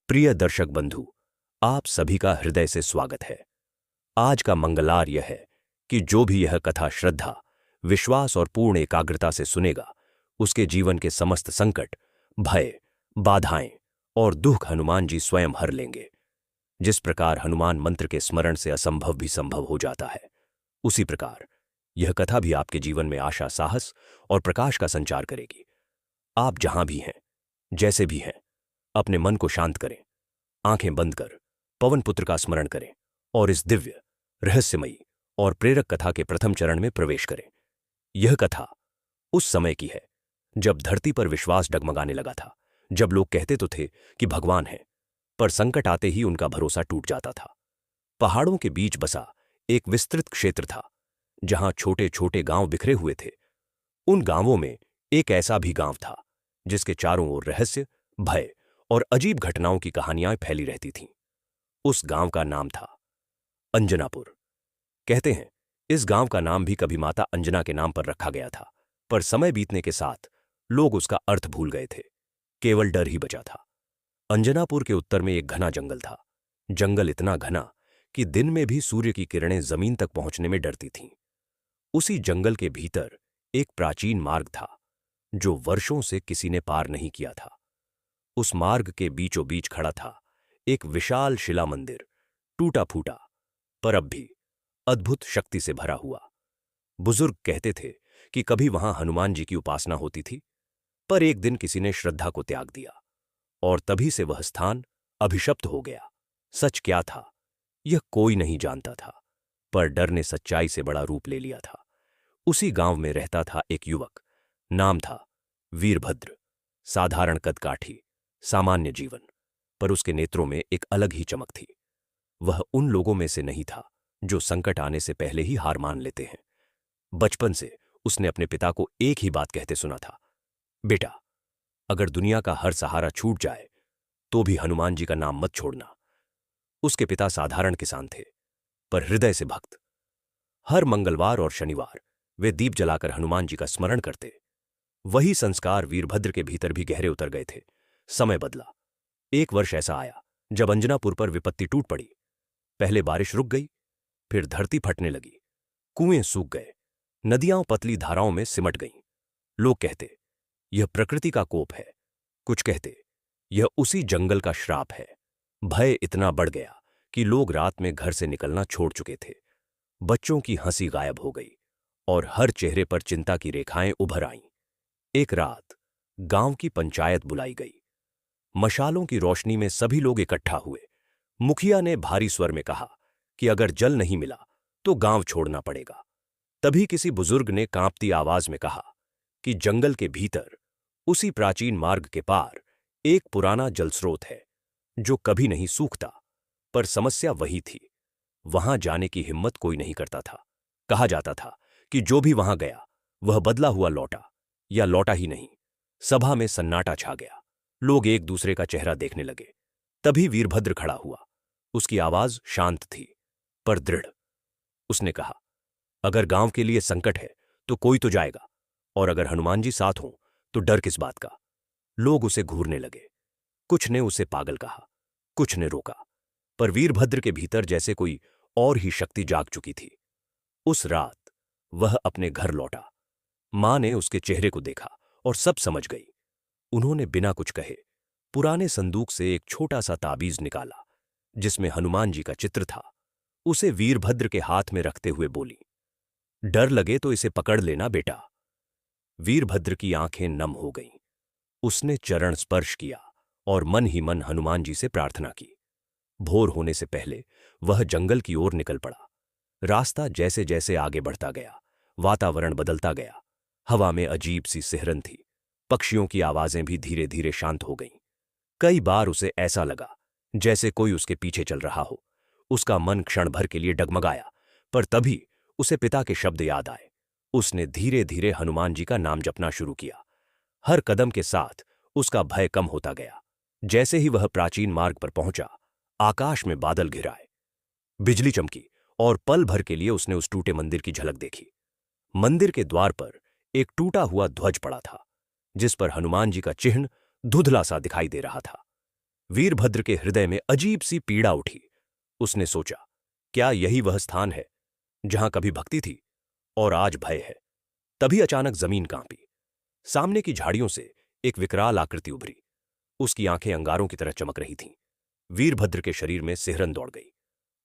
प्रिय दर्शक बंधु, आप सभी का हृदय से स्वागत है। आज का मंगलार यह है कि जो भी यह कथा श्रद्धा, विश्वास और पूर्ण एकाग्रता से सुनेगा, उसके जीवन के समस्त संकट, भय, बाधाएं और दुख हनुमान जी स्वयं हर लेंगे। जिस प्रकार हनुमान मंत्र के स्मरण से असंभव भी संभव हो जाता है, उसी प्रकार यह कथा भी आपके जीवन में आशा, साहस और प्रकाश का संचार करेगी। आप जहां भी हैं, जैसे भी हैं, अपने मन को शांत करें, आंखें बंद कर पवन पुत्र का स्मरण करें और इस दिव्य, रहस्यमयी और प्रेरक कथा के प्रथम चरण में प्रवेश करें। यह कथा उस समय की है जब धरती पर विश्वास डगमगाने लगा था, जब लोग कहते तो थे कि भगवान है, पर संकट आते ही उनका भरोसा टूट जाता था। पहाड़ों के बीच बसा एक विस्तृत क्षेत्र था, जहां छोटे छोटे गांव बिखरे हुए थे। उन गांवों में एक ऐसा भी गांव था जिसके चारों ओर रहस्य, भय और अजीब घटनाओं की कहानियां फैली रहती थीं। उस गांव का नाम था अंजनापुर। कहते हैं इस गांव का नाम भी कभी माता अंजना के नाम पर रखा गया था, पर समय बीतने के साथ लोग उसका अर्थ भूल गए थे। केवल डर ही बचा था। अंजनापुर के उत्तर में एक घना जंगल था। जंगल इतना घना कि दिन में भी सूर्य की किरणें जमीन तक पहुंचने में डरती थीं। उसी जंगल के भीतर एक प्राचीन मार्ग था जो वर्षों से किसी ने पार नहीं किया था। उस मार्ग के बीचों बीच खड़ा था एक विशाल शिला मंदिर, टूटा फूटा पर अब भी अद्भुत शक्ति से भरा हुआ। बुजुर्ग कहते थे कि कभी वहां हनुमान जी की उपासना होती थी, पर एक दिन किसी ने श्रद्धा को त्याग दिया और तभी से वह स्थान अभिशप्त हो गया। सच क्या था यह कोई नहीं जानता था, पर डर ने सच्चाई से बड़ा रूप ले लिया था। उसी गांव में रहता था एक युवक, नाम था वीरभद्र। साधारण कदकाठी, सामान्य जीवन, पर उसके नेत्रों में एक अलग ही चमक थी। वह उन लोगों में से नहीं था जो संकट आने से पहले ही हार मान लेते हैं। बचपन से उसने अपने पिता को एक ही बात कहते सुना था, बेटा, अगर दुनिया का हर सहारा छूट जाए तो भी हनुमान जी का नाम मत छोड़ना। उसके पिता साधारण किसान थे, पर हृदय से भक्त। हर मंगलवार और शनिवार वे दीप जलाकर हनुमान जी का स्मरण करते। वही संस्कार वीरभद्र के भीतर भी गहरे उतर गए थे। समय बदला। एक वर्ष ऐसा आया जब अंजनापुर पर विपत्ति टूट पड़ी। पहले बारिश रुक गई, फिर धरती फटने लगी, कुएं सूख गए, नदियां पतली धाराओं में सिमट गईं। लोग कहते यह प्रकृति का कोप है, कुछ कहते यह उसी जंगल का श्राप है। भय इतना बढ़ गया कि लोग रात में घर से निकलना छोड़ चुके थे। बच्चों की हंसी गायब हो गई और हर चेहरे पर चिंता की रेखाएं उभर आईं। एक रात गांव की पंचायत बुलाई गई। मशालों की रोशनी में सभी लोग इकट्ठा हुए। मुखिया ने भारी स्वर में कहा कि अगर जल नहीं मिला तो गांव छोड़ना पड़ेगा। तभी किसी बुजुर्ग ने कांपती आवाज में कहा कि जंगल के भीतर, उसी प्राचीन मार्ग के पार, एक पुराना जलस्रोत है जो कभी नहीं सूखता। पर समस्या वही थी, वहां जाने की हिम्मत कोई नहीं करता था। कहा जाता था कि जो भी वहां गया वह बदला हुआ लौटा, या लौटा ही नहीं। सभा में सन्नाटा छा गया। लोग एक दूसरे का चेहरा देखने लगे। तभी वीरभद्र खड़ा हुआ। उसकी आवाज शांत थी पर दृढ़। उसने कहा, अगर गांव के लिए संकट है तो कोई तो जाएगा, और अगर हनुमान जी साथ हों तो डर किस बात का। लोग उसे घूरने लगे। कुछ ने उसे पागल कहा, कुछ ने रोका, पर वीरभद्र के भीतर जैसे कोई और ही शक्ति जाग चुकी थी। उस रात वह अपने घर लौटा। मां ने उसके चेहरे को देखा और सब समझ गई। उन्होंने बिना कुछ कहे पुराने संदूक से एक छोटा सा ताबीज निकाला जिसमें हनुमान जी का चित्र था। उसे वीरभद्र के हाथ में रखते हुए बोली, डर लगे तो इसे पकड़ लेना बेटा। वीरभद्र की आंखें नम हो गईं। उसने चरण स्पर्श किया और मन ही मन हनुमान जी से प्रार्थना की। भोर होने से पहले वह जंगल की ओर निकल पड़ा। रास्ता जैसे जैसे आगे बढ़ता गया, वातावरण बदलता गया। हवा में अजीब सी सिहरन थी। पक्षियों की आवाजें भी धीरे धीरे शांत हो गईं। कई बार उसे ऐसा लगा जैसे कोई उसके पीछे चल रहा हो। उसका मन क्षण भर के लिए डगमगाया, पर तभी उसे पिता के शब्द याद आए। उसने धीरे धीरे हनुमान जी का नाम जपना शुरू किया। हर कदम के साथ उसका भय कम होता गया। जैसे ही वह प्राचीन मार्ग पर पहुंचा, आकाश में बादल घिर आए, बिजली चमकी और पल भर के लिए उसने उस टूटे मंदिर की झलक देखी। मंदिर के द्वार पर एक टूटा हुआ ध्वज पड़ा था, जिस पर हनुमान जी का चिन्ह धुंधला सा दिखाई दे रहा था। वीरभद्र के हृदय में अजीब सी पीड़ा उठी। उसने सोचा, क्या यही वह स्थान है जहां कभी भक्ति थी और आज भय है? तभी अचानक जमीन कांपी। सामने की झाड़ियों से एक विकराल आकृति उभरी। उसकी आंखें अंगारों की तरह चमक रही थीं। वीरभद्र के शरीर में सिहरन दौड़ गई।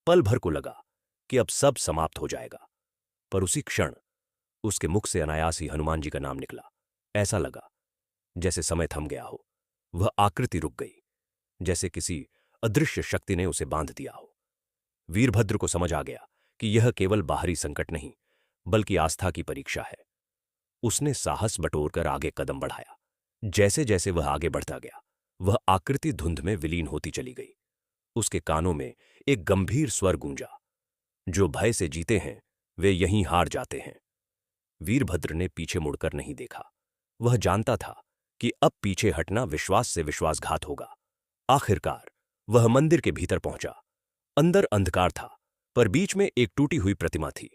पल भर को लगा कि अब सब समाप्त हो जाएगा, पर उसी क्षण उसके मुख से अनायास ही हनुमान जी का नाम निकला। ऐसा लगा जैसे समय थम गया हो। वह आकृति रुक गई, जैसे किसी अदृश्य शक्ति ने उसे बांध दिया हो। वीरभद्र को समझ आ गया कि यह केवल बाहरी संकट नहीं, बल्कि आस्था की परीक्षा है। उसने साहस बटोरकर आगे कदम बढ़ाया। जैसे जैसे वह आगे बढ़ता गया, वह आकृति धुंध में विलीन होती चली गई। उसके कानों में एक गंभीर स्वर गूंजा, जो भय से जीते हैं वे यहीं हार जाते हैं। वीरभद्र ने पीछे मुड़कर नहीं देखा। वह जानता था कि अब पीछे हटना विश्वास से विश्वासघात होगा। आखिरकार वह मंदिर के भीतर पहुंचा। अंदर अंधकार था, पर बीच में एक टूटी हुई प्रतिमा थी।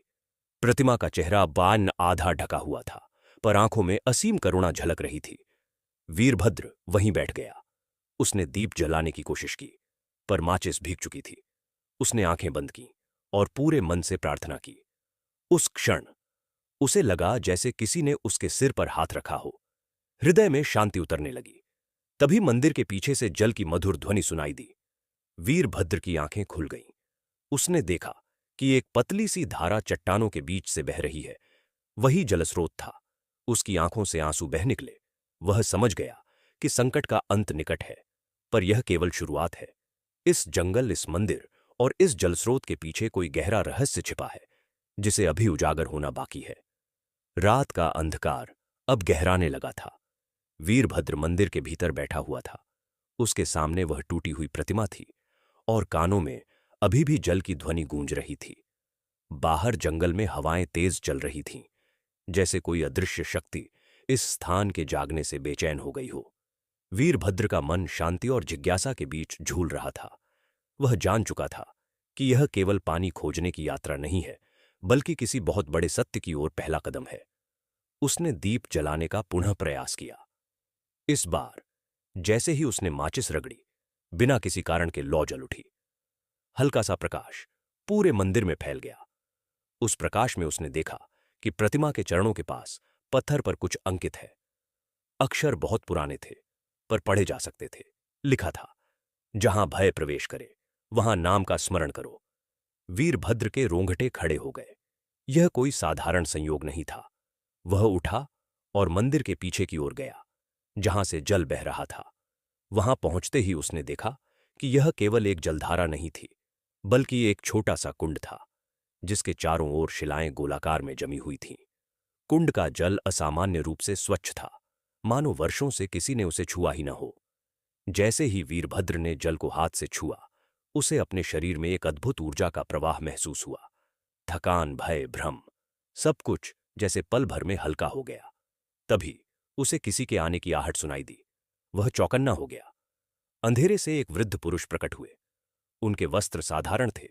प्रतिमा का चेहरा बान आधा ढका हुआ था, पर आंखों में असीम करुणा झलक रही थी। वीरभद्र वहीं बैठ गया। उसने दीप जलाने की कोशिश की, पर माचिस भीग चुकी थी। उसने आंखें बंद की और पूरे मन से प्रार्थना की। उस क्षण उसे लगा जैसे किसी ने उसके सिर पर हाथ रखा हो। हृदय में शांति उतरने लगी। तभी मंदिर के पीछे से जल की मधुर ध्वनि सुनाई दी। वीरभद्र की आंखें खुल गईं। उसने देखा कि एक पतली सी धारा चट्टानों के बीच से बह रही है। वही जलस्रोत था। उसकी आंखों से आंसू बह निकले। वह समझ गया कि संकट का अंत निकट है, पर यह केवल शुरुआत है। इस जंगल, इस मंदिर और इस जलस्रोत के पीछे कोई गहरा रहस्य छिपा है, जिसे अभी उजागर होना बाकी है। रात का अंधकार अब गहराने लगा था। वीरभद्र मंदिर के भीतर बैठा हुआ था। उसके सामने वह टूटी हुई प्रतिमा थी और कानों में अभी भी जल की ध्वनि गूंज रही थी। बाहर जंगल में हवाएं तेज चल रही थीं, जैसे कोई अदृश्य शक्ति इस स्थान के जागने से बेचैन हो गई हो। वीरभद्र का मन शांति और जिज्ञासा के बीच झूल रहा था। वह जान चुका था कि यह केवल पानी खोजने की यात्रा नहीं है, बल्कि किसी बहुत बड़े सत्य की ओर पहला कदम है। उसने दीप जलाने का पुनः प्रयास किया। इस बार जैसे ही उसने माचिस रगड़ी, बिना किसी कारण के लौ जल उठी। हल्का सा प्रकाश पूरे मंदिर में फैल गया। उस प्रकाश में उसने देखा कि प्रतिमा के चरणों के पास पत्थर पर कुछ अंकित है। अक्षर बहुत पुराने थे, पर पढ़े जा सकते थे। लिखा था, जहां भय प्रवेश करे वहां नाम का स्मरण करो। वीरभद्र के रोंगटे खड़े हो गए। यह कोई साधारण संयोग नहीं था। वह उठा और मंदिर के पीछे की ओर गया, जहां से जल बह रहा था। वहां पहुंचते ही उसने देखा कि यह केवल एक जलधारा नहीं थी, बल्कि एक छोटा सा कुंड था, जिसके चारों ओर शिलाएं गोलाकार में जमी हुई थीं। कुंड का जल असामान्य रूप से स्वच्छ था, मानो वर्षों से किसी ने उसे छुआ ही न हो। जैसे ही वीरभद्र ने जल को हाथ से छुआ, उसे अपने शरीर में एक अद्भुत ऊर्जा का प्रवाह महसूस हुआ। थकान, भय, भ्रम, सब कुछ जैसे पल भर में हल्का हो गया। तभी उसे किसी के आने की आहट सुनाई दी। वह चौकन्ना हो गया। अंधेरे से एक वृद्ध पुरुष प्रकट हुए। उनके वस्त्र साधारण थे,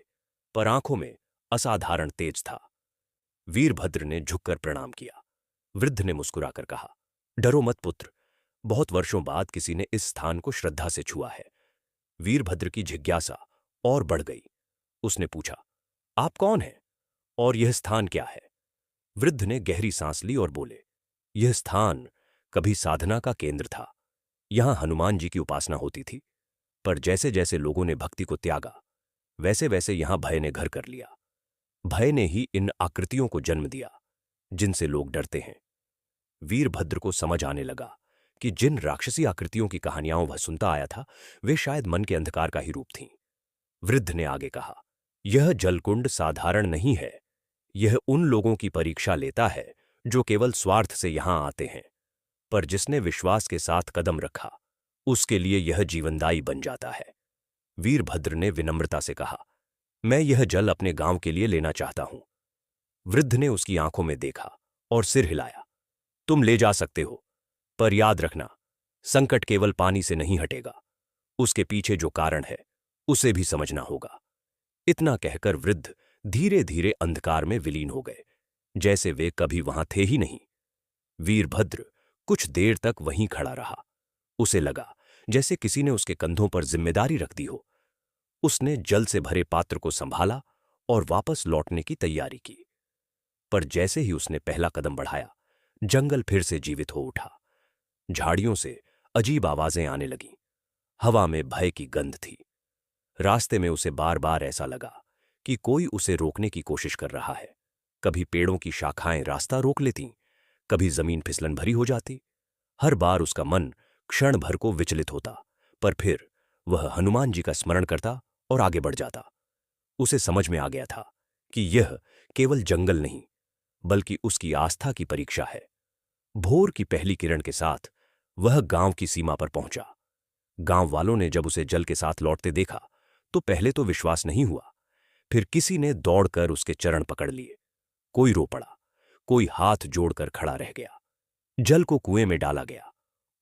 पर आंखों में असाधारण तेज था। वीरभद्र ने झुककर प्रणाम किया। वृद्ध ने मुस्कुराकर कहा, डरो मत पुत्र, बहुत वर्षों बाद किसी ने इस स्थान को श्रद्धा से छुआ है। वीरभद्र की जिज्ञासा और बढ़ गई। उसने पूछा, आप कौन हैं और यह स्थान क्या है? वृद्ध ने गहरी सांस ली और बोले, यह स्थान कभी साधना का केंद्र था। यहां हनुमान जी की उपासना होती थी, पर जैसे जैसे लोगों ने भक्ति को त्यागा, वैसे वैसे यहां भय ने घर कर लिया। भय ने ही इन आकृतियों को जन्म दिया, जिनसे लोग डरते हैं। वीरभद्र को समझ आने लगा कि जिन राक्षसी आकृतियों की कहानियां वह सुनता आया था, वे शायद मन के अंधकार का ही रूप थीं। वृद्ध ने आगे कहा, यह जलकुंड साधारण नहीं है। यह उन लोगों की परीक्षा लेता है जो केवल स्वार्थ से यहां आते हैं, पर जिसने विश्वास के साथ कदम रखा, उसके लिए यह जीवनदायी बन जाता है। वीरभद्र ने विनम्रता से कहा, मैं यह जल अपने गांव के लिए लेना चाहता हूं। वृद्ध ने उसकी आंखों में देखा और सिर हिलाया। तुम ले जा सकते हो, पर याद रखना, संकट केवल पानी से नहीं हटेगा। उसके पीछे जो कारण है, उसे भी समझना होगा। इतना कहकर वृद्ध धीरे धीरे अंधकार में विलीन हो गए, जैसे वे कभी वहां थे ही नहीं। वीरभद्र कुछ देर तक वहीं खड़ा रहा। उसे लगा जैसे किसी ने उसके कंधों पर जिम्मेदारी रख दी हो। उसने जल से भरे पात्र को संभाला और वापस लौटने की तैयारी की। पर जैसे ही उसने पहला कदम बढ़ाया, जंगल फिर से जीवित हो उठा। झाड़ियों से अजीब आवाजें आने लगीं। हवा में भय की गंध थी। रास्ते में उसे बार बार ऐसा लगा कि कोई उसे रोकने की कोशिश कर रहा है। कभी पेड़ों की शाखाएं रास्ता रोक लेतीं, कभी जमीन फिसलन भरी हो जाती। हर बार उसका मन क्षण भर को विचलित होता, पर फिर वह हनुमान जी का स्मरण करता और आगे बढ़ जाता। उसे समझ में आ गया था कि यह केवल जंगल नहीं, बल्कि उसकी आस्था की परीक्षा है। भोर की पहली किरण के साथ वह गांव की सीमा पर पहुंचा। गांव वालों ने जब उसे जल के साथ लौटते देखा तो पहले तो विश्वास नहीं हुआ। फिर किसी ने दौड़कर उसके चरण पकड़ लिए। कोई रो पड़ा, कोई हाथ जोड़कर खड़ा रह गया। जल को कुएं में डाला गया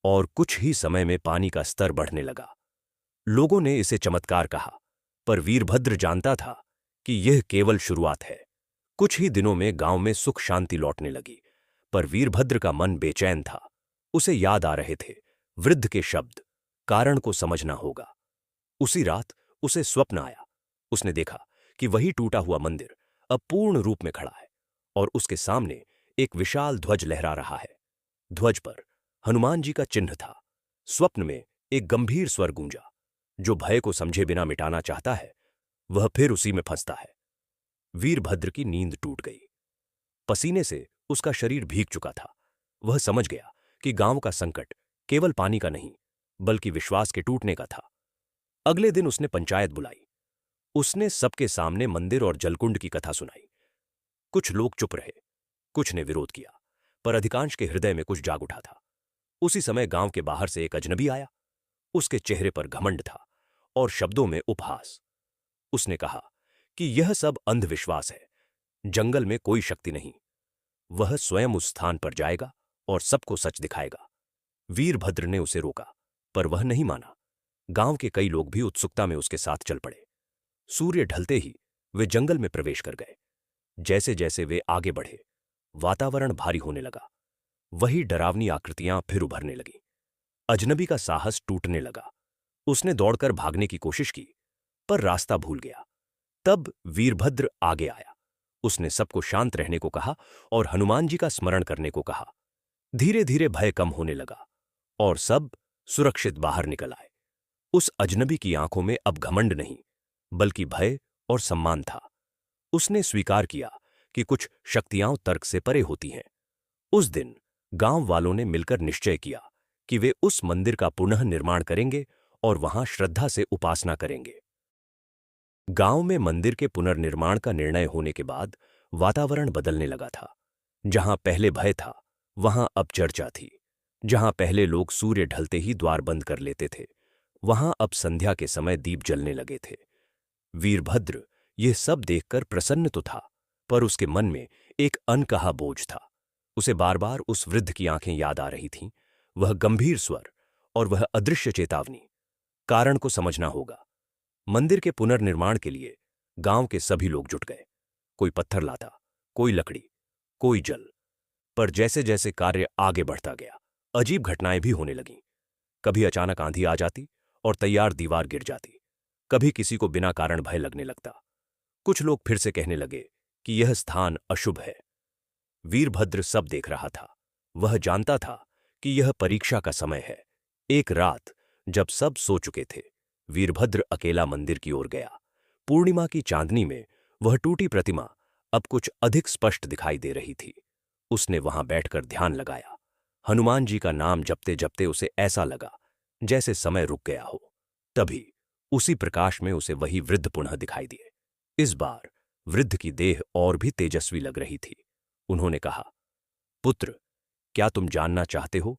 और कुछ ही समय में पानी का स्तर बढ़ने लगा। लोगों ने इसे चमत्कार कहा, पर वीरभद्र जानता था कि यह केवल शुरुआत है। कुछ ही दिनों में गांव में सुख शांति लौटने लगी, पर वीरभद्र का मन बेचैन था। उसे याद आ रहे थे वृद्ध के शब्द, कारण को समझना होगा। उसी रात उसे स्वप्न आया। उसने देखा कि वही टूटा हुआ मंदिर अब पूर्ण रूप में खड़ा है और उसके सामने एक विशाल ध्वज लहरा रहा है। ध्वज पर हनुमान जी का चिन्ह था। स्वप्न में एक गंभीर स्वर गूंजा, जो भय को समझे बिना मिटाना चाहता है, वह फिर उसी में फंसता है। वीरभद्र की नींद टूट गई। पसीने से उसका शरीर भीग चुका था। वह समझ गया कि गांव का संकट केवल पानी का नहीं, बल्कि विश्वास के टूटने का था। अगले दिन उसने पंचायत बुलाई। उसने सबके सामने मंदिर और जलकुंड की कथा सुनाई। कुछ लोग चुप रहे, कुछ ने विरोध किया, पर अधिकांश के हृदय में कुछ जाग उठा था। उसी समय गांव के बाहर से एक अजनबी आया। उसके चेहरे पर घमंड था और शब्दों में उपहास। उसने कहा कि यह सब अंधविश्वास है, जंगल में कोई शक्ति नहीं। वह स्वयं उस स्थान पर जाएगा और सबको सच दिखाएगा। वीरभद्र ने उसे रोका, पर वह नहीं माना। गांव के कई लोग भी उत्सुकता में उसके साथ चल पड़े। सूर्य ढलते ही वे जंगल में प्रवेश कर गए। जैसे जैसे वे आगे बढ़े, वातावरण भारी होने लगा। वही डरावनी आकृतियां फिर उभरने लगीं। अजनबी का साहस टूटने लगा। उसने दौड़कर भागने की कोशिश की, पर रास्ता भूल गया। तब वीरभद्र आगे आया। उसने सबको शांत रहने को कहा और हनुमान जी का स्मरण करने को कहा। धीरे धीरे भय कम होने लगा और सब सुरक्षित बाहर निकल आए। उस अजनबी की आंखों में अब घमंड नहीं, बल्कि भय और सम्मान था। उसने स्वीकार किया कि कुछ शक्तियां तर्क से परे होती हैं। उस दिन गांव वालों ने मिलकर निश्चय किया कि वे उस मंदिर का पुनः निर्माण करेंगे और वहां श्रद्धा से उपासना करेंगे। गांव में मंदिर के पुनर्निर्माण का निर्णय होने के बाद वातावरण बदलने लगा था। जहां पहले भय था, वहां अब चर्चा थी। जहां पहले लोग सूर्य ढलते ही द्वार बंद कर लेते थे, वहां अब संध्या के समय दीप जलने लगे थे। वीरभद्र यह सब देखकर प्रसन्न तो था, पर उसके मन में एक अनकहा बोझ था। उसे बार बार उस वृद्ध की आंखें याद आ रही थीं, वह गंभीर स्वर और वह अदृश्य चेतावनी। कारण को समझना होगा। मंदिर के पुनर्निर्माण के लिए गांव के सभी लोग जुट गए। कोई पत्थर लाता, कोई लकड़ी, कोई जल। पर जैसे जैसे कार्य आगे बढ़ता गया, अजीब घटनाएं भी होने लगीं। कभी अचानक आंधी आ जाती और तैयार दीवार गिर जाती। कभी किसी को बिना कारण भय लगने लगता। कुछ लोग फिर से कहने लगे कि यह स्थान अशुभ है। वीरभद्र सब देख रहा था। वह जानता था कि यह परीक्षा का समय है। एक रात जब सब सो चुके थे, वीरभद्र अकेला मंदिर की ओर गया। पूर्णिमा की चांदनी में वह टूटी प्रतिमा अब कुछ अधिक स्पष्ट दिखाई दे रही थी। उसने वहां बैठकर ध्यान लगाया। हनुमान जी का नाम जपते जपते उसे ऐसा लगा जैसे समय रुक गया हो। तभी उसी प्रकाश में उसे वही वृद्ध पुनः दिखाई दिए। इस बार वृद्ध की देह और भी तेजस्वी लग रही थी। उन्होंने कहा, पुत्र, क्या तुम जानना चाहते हो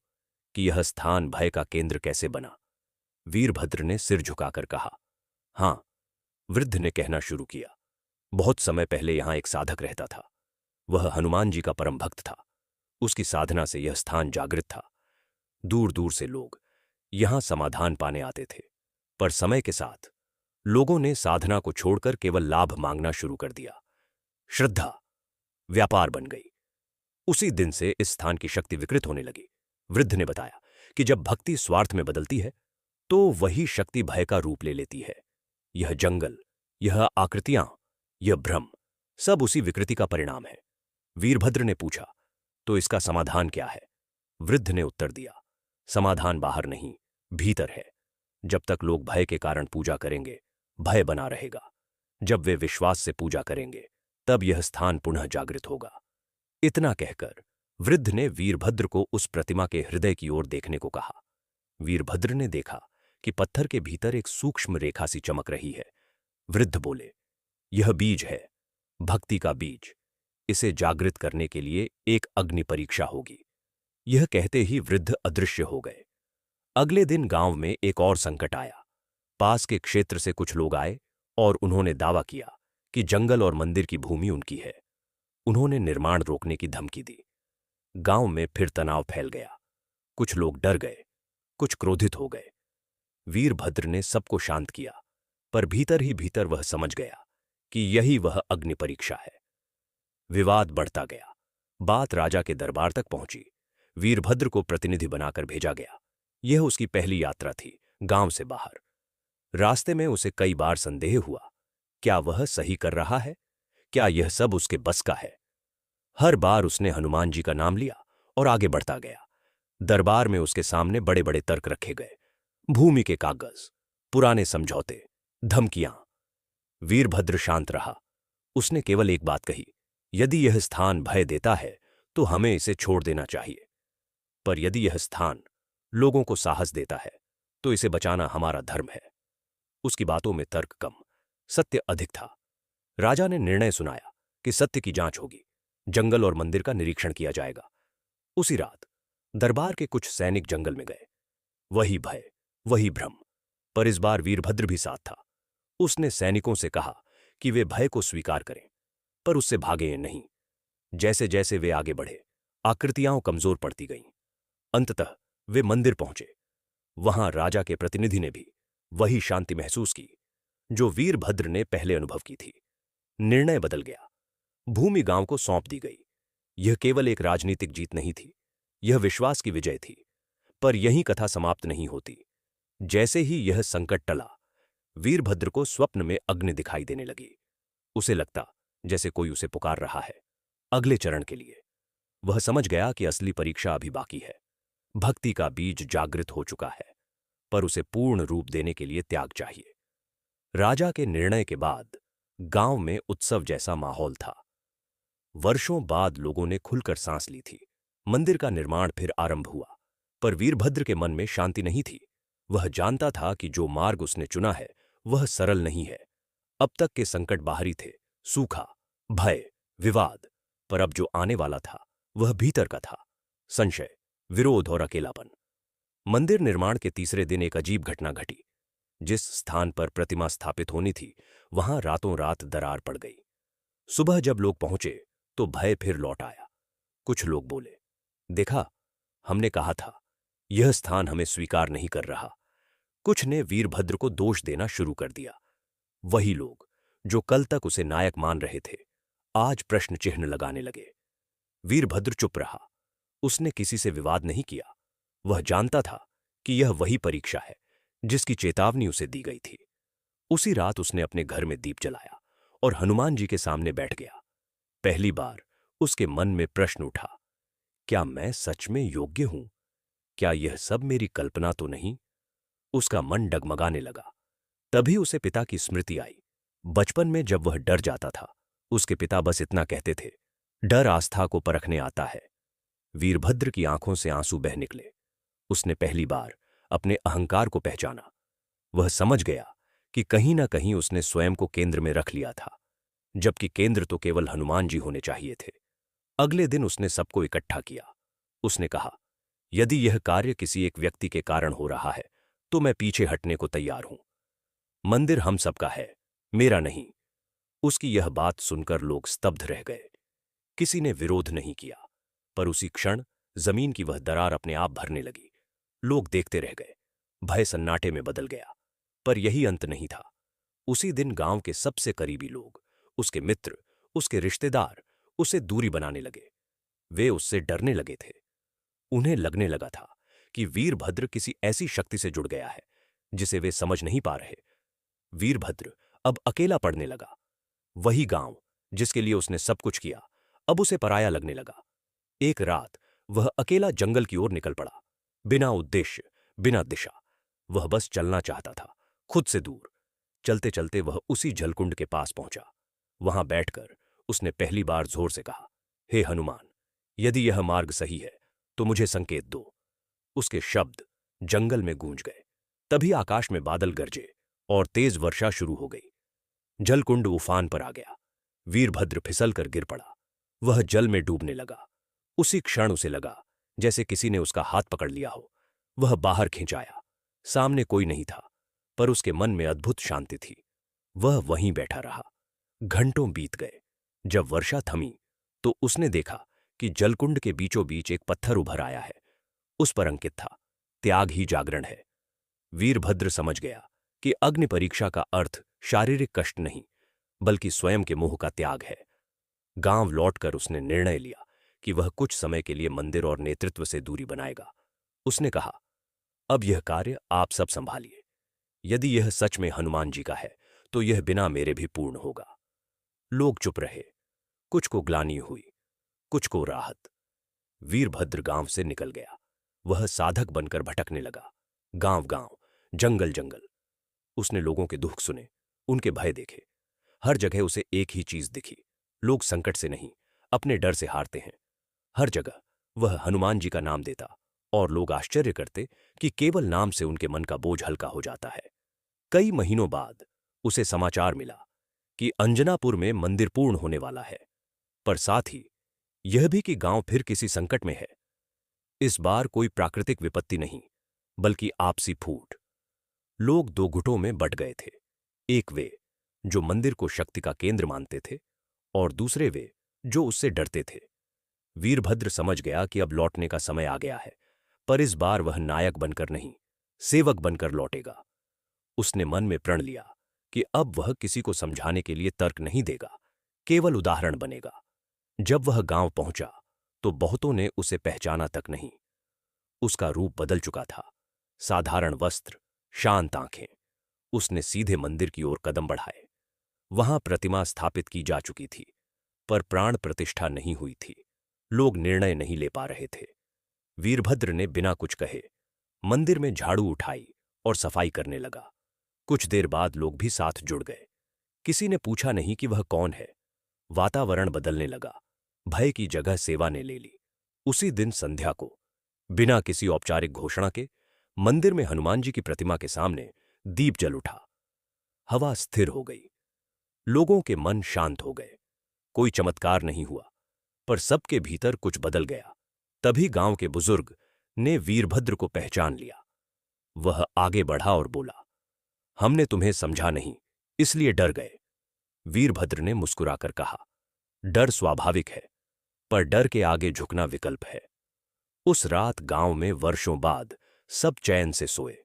कि यह स्थान भय का केंद्र कैसे बना? वीरभद्र ने सिर झुकाकर कहा, हां। वृद्ध ने कहना शुरू किया, बहुत समय पहले यहां एक साधक रहता था। वह हनुमान जी का परम भक्त था। उसकी साधना से यह स्थान जागृत था। दूर दूर से लोग यहां समाधान पाने आते थे, पर समय के साथ लोगों ने साधना को छोड़कर केवल लाभ मांगना शुरू कर दिया। श्रद्धा व्यापार बन गई। उसी दिन से इस स्थान की शक्ति विकृत होने लगी। वृद्ध ने बताया कि जब भक्ति स्वार्थ में बदलती है तो वही शक्ति भय का रूप ले लेती है। यह जंगल, यह आकृतियां, यह भ्रम, सब उसी विकृति का परिणाम है। वीरभद्र ने पूछा, तो इसका समाधान क्या है? वृद्ध ने उत्तर दिया, समाधान बाहर नहीं, भीतर है। जब तक लोग भय के कारण पूजा करेंगे, भय बना रहेगा। जब वे विश्वास से पूजा करेंगे, तब यह स्थान पुनः जागृत होगा। इतना कहकर वृद्ध ने वीरभद्र को उस प्रतिमा के हृदय की ओर देखने को कहा। वीरभद्र ने देखा कि पत्थर के भीतर एक सूक्ष्म रेखा सी चमक रही है। वृद्ध बोले, यह बीज है, भक्ति का बीज। इसे जागृत करने के लिए एक अग्नि परीक्षा होगी। यह कहते ही वृद्ध अदृश्य हो गए। अगले दिन गांव में एक और संकट आया। पास के क्षेत्र से कुछ लोग आए और उन्होंने दावा किया कि जंगल और मंदिर की भूमि उनकी है। उन्होंने निर्माण रोकने की धमकी दी। गांव में फिर तनाव फैल गया। कुछ लोग डर गए, कुछ क्रोधित हो गए। वीरभद्र ने सबको शांत किया, पर भीतर ही भीतर वह समझ गया कि यही वह अग्नि परीक्षा है। विवाद बढ़ता गया। बात राजा के दरबार तक पहुंची। वीरभद्र को प्रतिनिधि बनाकर भेजा गया। यह उसकी पहली यात्रा थी गांव से बाहर। रास्ते में उसे कई बार संदेह हुआ, क्या वह सही कर रहा है? क्या यह सब उसके बस का है? हर बार उसने हनुमान जी का नाम लिया और आगे बढ़ता गया। दरबार में उसके सामने बड़े बड़े तर्क रखे गए, भूमि के कागज, पुराने समझौते, धमकियां। वीरभद्र शांत रहा। उसने केवल एक बात कही, यदि यह स्थान भय देता है तो हमें इसे छोड़ देना चाहिए, पर यदि यह स्थान लोगों को साहस देता है तो इसे बचाना हमारा धर्म है। उसकी बातों में तर्क कम, सत्य अधिक था। राजा ने निर्णय सुनाया कि सत्य की जांच होगी, जंगल और मंदिर का निरीक्षण किया जाएगा। उसी रात दरबार के कुछ सैनिक जंगल में गए। वही भय, वही भ्रम, पर इस बार वीरभद्र भी साथ था। उसने सैनिकों से कहा कि वे भय को स्वीकार करें, पर उससे भागे नहीं। जैसे जैसे वे आगे बढ़े, आकृतियां कमजोर पड़ती गईं। अंततः वे मंदिर पहुंचे। वहां राजा के प्रतिनिधि ने भी वही शांति महसूस की जो वीरभद्र ने पहले अनुभव की थी। निर्णय बदल गया। भूमि गांव को सौंप दी गई। यह केवल एक राजनीतिक जीत नहीं थी, यह विश्वास की विजय थी। पर यही कथा समाप्त नहीं होती। जैसे ही यह संकट टला, वीरभद्र को स्वप्न में अग्नि दिखाई देने लगी। उसे लगता जैसे कोई उसे पुकार रहा है अगले चरण के लिए। वह समझ गया कि असली परीक्षा अभी बाकी है। भक्ति का बीज जागृत हो चुका है, पर उसे पूर्ण रूप देने के लिए त्याग चाहिए। राजा के निर्णय के बाद गांव में उत्सव जैसा माहौल था। वर्षों बाद लोगों ने खुलकर सांस ली थी। मंदिर का निर्माण फिर आरंभ हुआ, पर वीरभद्र के मन में शांति नहीं थी। वह जानता था कि जो मार्ग उसने चुना है वह सरल नहीं है। अब तक के संकट बाहरी थे, सूखा, भय, विवाद, पर अब जो आने वाला था वह भीतर का था, संशय, विरोध और अकेलापन। मंदिर निर्माण के तीसरे दिन एक अजीब घटना घटी। जिस स्थान पर प्रतिमा स्थापित होनी थी वहां रातों रात दरार पड़ गई। सुबह जब लोग पहुंचे तो भय फिर लौट आया। कुछ लोग बोले, देखा, हमने कहा था, यह स्थान हमें स्वीकार नहीं कर रहा। कुछ ने वीरभद्र को दोष देना शुरू कर दिया। वही लोग जो कल तक उसे नायक मान रहे थे, आज प्रश्न चिन्ह लगाने लगे। वीरभद्र चुप रहा। उसने किसी से विवाद नहीं किया। वह जानता था कि यह वही परीक्षा है जिसकी चेतावनी उसे दी गई थी। उसी रात उसने अपने घर में दीप जलाया और हनुमान जी के सामने बैठ गया। पहली बार उसके मन में प्रश्न उठा, क्या मैं सच में योग्य हूं? क्या यह सब मेरी कल्पना तो नहीं? उसका मन डगमगाने लगा। तभी उसे पिता की स्मृति आई। बचपन में जब वह डर जाता था, उसके पिता बस इतना कहते थे, डर आस्था को परखने आता है। वीरभद्र की आंखों से आंसू बह निकले। उसने पहली बार अपने अहंकार को पहचाना। वह समझ गया कि कहीं ना कहीं उसने स्वयं को केंद्र में रख लिया था, जबकि केंद्र तो केवल हनुमान जी होने चाहिए थे। अगले दिन उसने सबको इकट्ठा किया। उसने कहा, यदि यह कार्य किसी एक व्यक्ति के कारण हो रहा है तो मैं पीछे हटने को तैयार हूं। मंदिर हम सबका है, मेरा नहीं। उसकी यह बात सुनकर लोग स्तब्ध रह गए। किसी ने विरोध नहीं किया, पर उसी क्षण जमीन की वह दरार अपने आप भरने लगी। लोग देखते रह गए। भय सन्नाटे में बदल गया। पर यही अंत नहीं था। उसी दिन गांव के सबसे करीबी लोग, उसके मित्र, उसके रिश्तेदार उसे दूरी बनाने लगे। वे उससे डरने लगे थे। उन्हें लगने लगा था कि वीरभद्र किसी ऐसी शक्ति से जुड़ गया है जिसे वे समझ नहीं पा रहे। वीरभद्र अब अकेला पड़ने लगा। वही गांव जिसके लिए उसने सब कुछ किया अब उसे पराया लगने लगा। एक रात वह अकेला जंगल की ओर निकल पड़ा, बिना उद्देश्य, बिना दिशा। वह बस चलना चाहता था, खुद से दूर। चलते चलते वह उसी जलकुंड के पास पहुंचा। वहां बैठकर उसने पहली बार जोर से कहा, हे हनुमान, यदि यह मार्ग सही है तो मुझे संकेत दो। उसके शब्द जंगल में गूंज गए। तभी आकाश में बादल गरजे और तेज वर्षा शुरू हो गई। जलकुंड उफान पर आ गया। वीरभद्र फिसल कर गिर पड़ा। वह जल में डूबने लगा। उसी क्षण उसे लगा जैसे किसी ने उसका हाथ पकड़ लिया हो। वह बाहर खिंचाया। सामने कोई नहीं था, पर उसके मन में अद्भुत शांति थी। वह वहीं बैठा रहा। घंटों बीत गए। जब वर्षा थमी तो उसने देखा कि जलकुंड के बीचों बीच एक पत्थर उभर आया है। उस पर अंकित था, त्याग ही जागरण है। वीरभद्र समझ गया कि अग्नि परीक्षा का अर्थ शारीरिक कष्ट नहीं, बल्कि स्वयं के मोह का त्याग है। गांव लौटकर उसने निर्णय लिया कि वह कुछ समय के लिए मंदिर और नेतृत्व से दूरी बनाएगा। उसने कहा, अब यह कार्य आप सब संभालिए। यदि यह सच में हनुमान जी का है तो यह बिना मेरे भी पूर्ण होगा। लोग चुप रहे। कुछ को ग्लानि हुई, कुछ को राहत। वीरभद्र गांव से निकल गया। वह साधक बनकर भटकने लगा, गांव गांव, जंगल जंगल। उसने लोगों के दुख सुने, उनके भय देखे। हर जगह उसे एक ही चीज दिखी, लोग संकट से नहीं, अपने डर से हारते हैं। हर जगह वह हनुमान जी का नाम देता और लोग आश्चर्य करते कि केवल नाम से उनके मन का बोझ हल्का हो जाता है। कई महीनों बाद उसे समाचार मिला कि अंजनापुर में मंदिर पूर्ण होने वाला है, पर साथ ही यह भी कि गांव फिर किसी संकट में है। इस बार कोई प्राकृतिक विपत्ति नहीं, बल्कि आपसी फूट। लोग दो गुटों में बंट गए थे। एक वे जो मंदिर को शक्ति का केंद्र मानते थे, और दूसरे वे जो उससे डरते थे। वीरभद्र समझ गया कि अब लौटने का समय आ गया है, पर इस बार वह नायक बनकर नहीं, सेवक बनकर लौटेगा। उसने मन में प्रण लिया कि अब वह किसी को समझाने के लिए तर्क नहीं देगा, केवल उदाहरण बनेगा। जब वह गांव पहुंचा तो बहुतों ने उसे पहचाना तक नहीं। उसका रूप बदल चुका था। साधारण वस्त्र, शांत आंखें। उसने सीधे मंदिर की ओर कदम बढ़ाए। वहां प्रतिमा स्थापित की जा चुकी थी, पर प्राण प्रतिष्ठा नहीं हुई थी। लोग निर्णय नहीं ले पा रहे थे। वीरभद्र ने बिना कुछ कहे मंदिर में झाड़ू उठाई और सफाई करने लगा। कुछ देर बाद लोग भी साथ जुड़ गए। किसी ने पूछा नहीं कि वह कौन है। वातावरण बदलने लगा। भय की जगह सेवा ने ले ली। उसी दिन संध्या को, बिना किसी औपचारिक घोषणा के, मंदिर में हनुमान जी की प्रतिमा के सामने दीप जल उठा। हवा स्थिर हो गई। लोगों के मन शांत हो गए। कोई चमत्कार नहीं हुआ, पर सबके भीतर कुछ बदल गया। तभी गांव के बुजुर्ग ने वीरभद्र को पहचान लिया। वह आगे बढ़ा और बोला, हमने तुम्हें समझा नहीं, इसलिए डर गए। वीरभद्र ने मुस्कुराकर कहा, डर स्वाभाविक है, पर डर के आगे झुकना विकल्प है। उस रात गांव में वर्षों बाद सब चैन से सोए।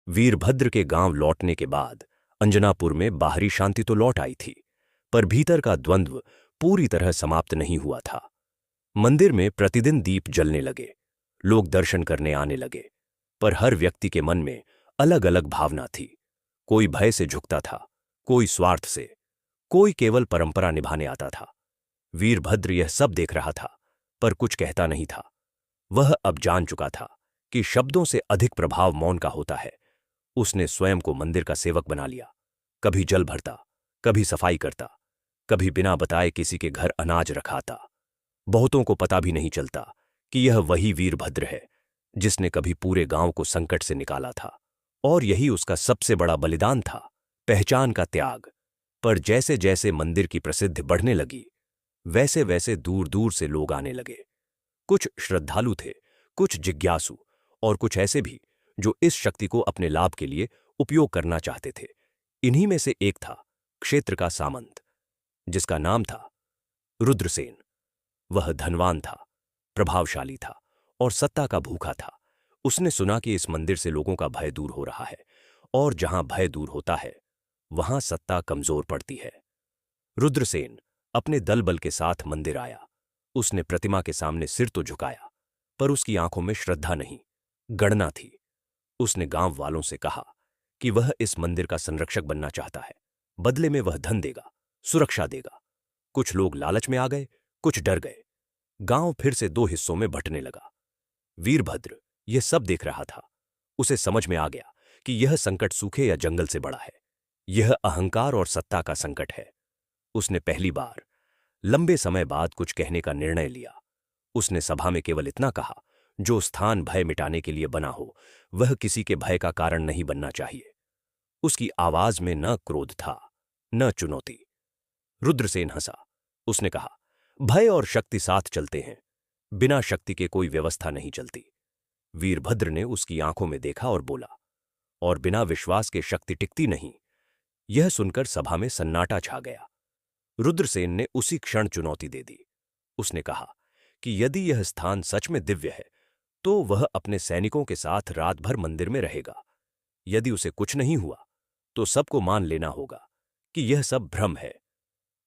वीरभद्र के गांव लौटने के बाद अंजनापुर में बाहरी शांति तो लौट आई थी, पर भीतर का द्वंद्व पूरी तरह समाप्त नहीं हुआ था। मंदिर में प्रतिदिन दीप जलने लगे। लोग दर्शन करने आने लगे, पर हर व्यक्ति के मन में अलग अलग भावना थी। कोई भय से झुकता था, कोई स्वार्थ से, कोई केवल परंपरा निभाने आता था। वीरभद्र यह सब देख रहा था, पर कुछ कहता नहीं था। वह अब जान चुका था कि शब्दों से अधिक प्रभाव मौन का होता है। उसने स्वयं को मंदिर का सेवक बना लिया। कभी जल भरता, कभी सफाई करता, कभी बिना बताए किसी के घर अनाज रखाता। बहुतों को पता भी नहीं चलता कि यह वही वीरभद्र है जिसने कभी पूरे गांव को संकट से निकाला था। और यही उसका सबसे बड़ा बलिदान था, पहचान का त्याग। पर जैसे जैसे मंदिर की प्रसिद्धि बढ़ने लगी, वैसे वैसे दूर दूर से लोग आने लगे। कुछ श्रद्धालु थे, कुछ जिज्ञासु, और कुछ ऐसे भी जो इस शक्ति को अपने लाभ के लिए उपयोग करना चाहते थे। इन्हीं में से एक था क्षेत्र का सामंत, जिसका नाम था रुद्रसेन। वह धनवान था, प्रभावशाली था और सत्ता का भूखा था। उसने सुना कि इस मंदिर से लोगों का भय दूर हो रहा है, और जहां भय दूर होता है वहां सत्ता कमजोर पड़ती है। रुद्रसेन अपने दल बल के साथ मंदिर आया। उसने प्रतिमा के सामने सिर तो झुकाया, पर उसकी आंखों में श्रद्धा नहीं, गणना थी। उसने गांव वालों से कहा कि वह इस मंदिर का संरक्षक बनना चाहता है। बदले में वह धन देगा, सुरक्षा देगा। कुछ लोग लालच में आ गए, कुछ डर गए। गांव फिर से दो हिस्सों में बंटने लगा। वीरभद्र यह सब देख रहा था। उसे समझ में आ गया कि यह संकट सूखे या जंगल से बड़ा है। यह अहंकार और सत्ता का संकट है। उसने पहली बार लंबे समय बाद कुछ कहने का निर्णय लिया। उसने सभा में केवल इतना कहा, जो स्थान भय मिटाने के लिए बना हो वह किसी के भय का कारण नहीं बनना चाहिए। उसकी आवाज में न क्रोध था, न चुनौती। रुद्रसेन हंसा। उसने कहा, भय और शक्ति साथ चलते हैं, बिना शक्ति के कोई व्यवस्था नहीं चलती। वीरभद्र ने उसकी आंखों में देखा और बोला, और बिना विश्वास के शक्ति टिकती नहीं। यह सुनकर सभा में सन्नाटा छा गया। रुद्रसेन ने उसी क्षण चुनौती दे दी। उसने कहा कि यदि यह स्थान सच में दिव्य है तो वह अपने सैनिकों के साथ रात भर मंदिर में रहेगा। यदि उसे कुछ नहीं हुआ तो सबको मान लेना होगा कि यह सब भ्रम है।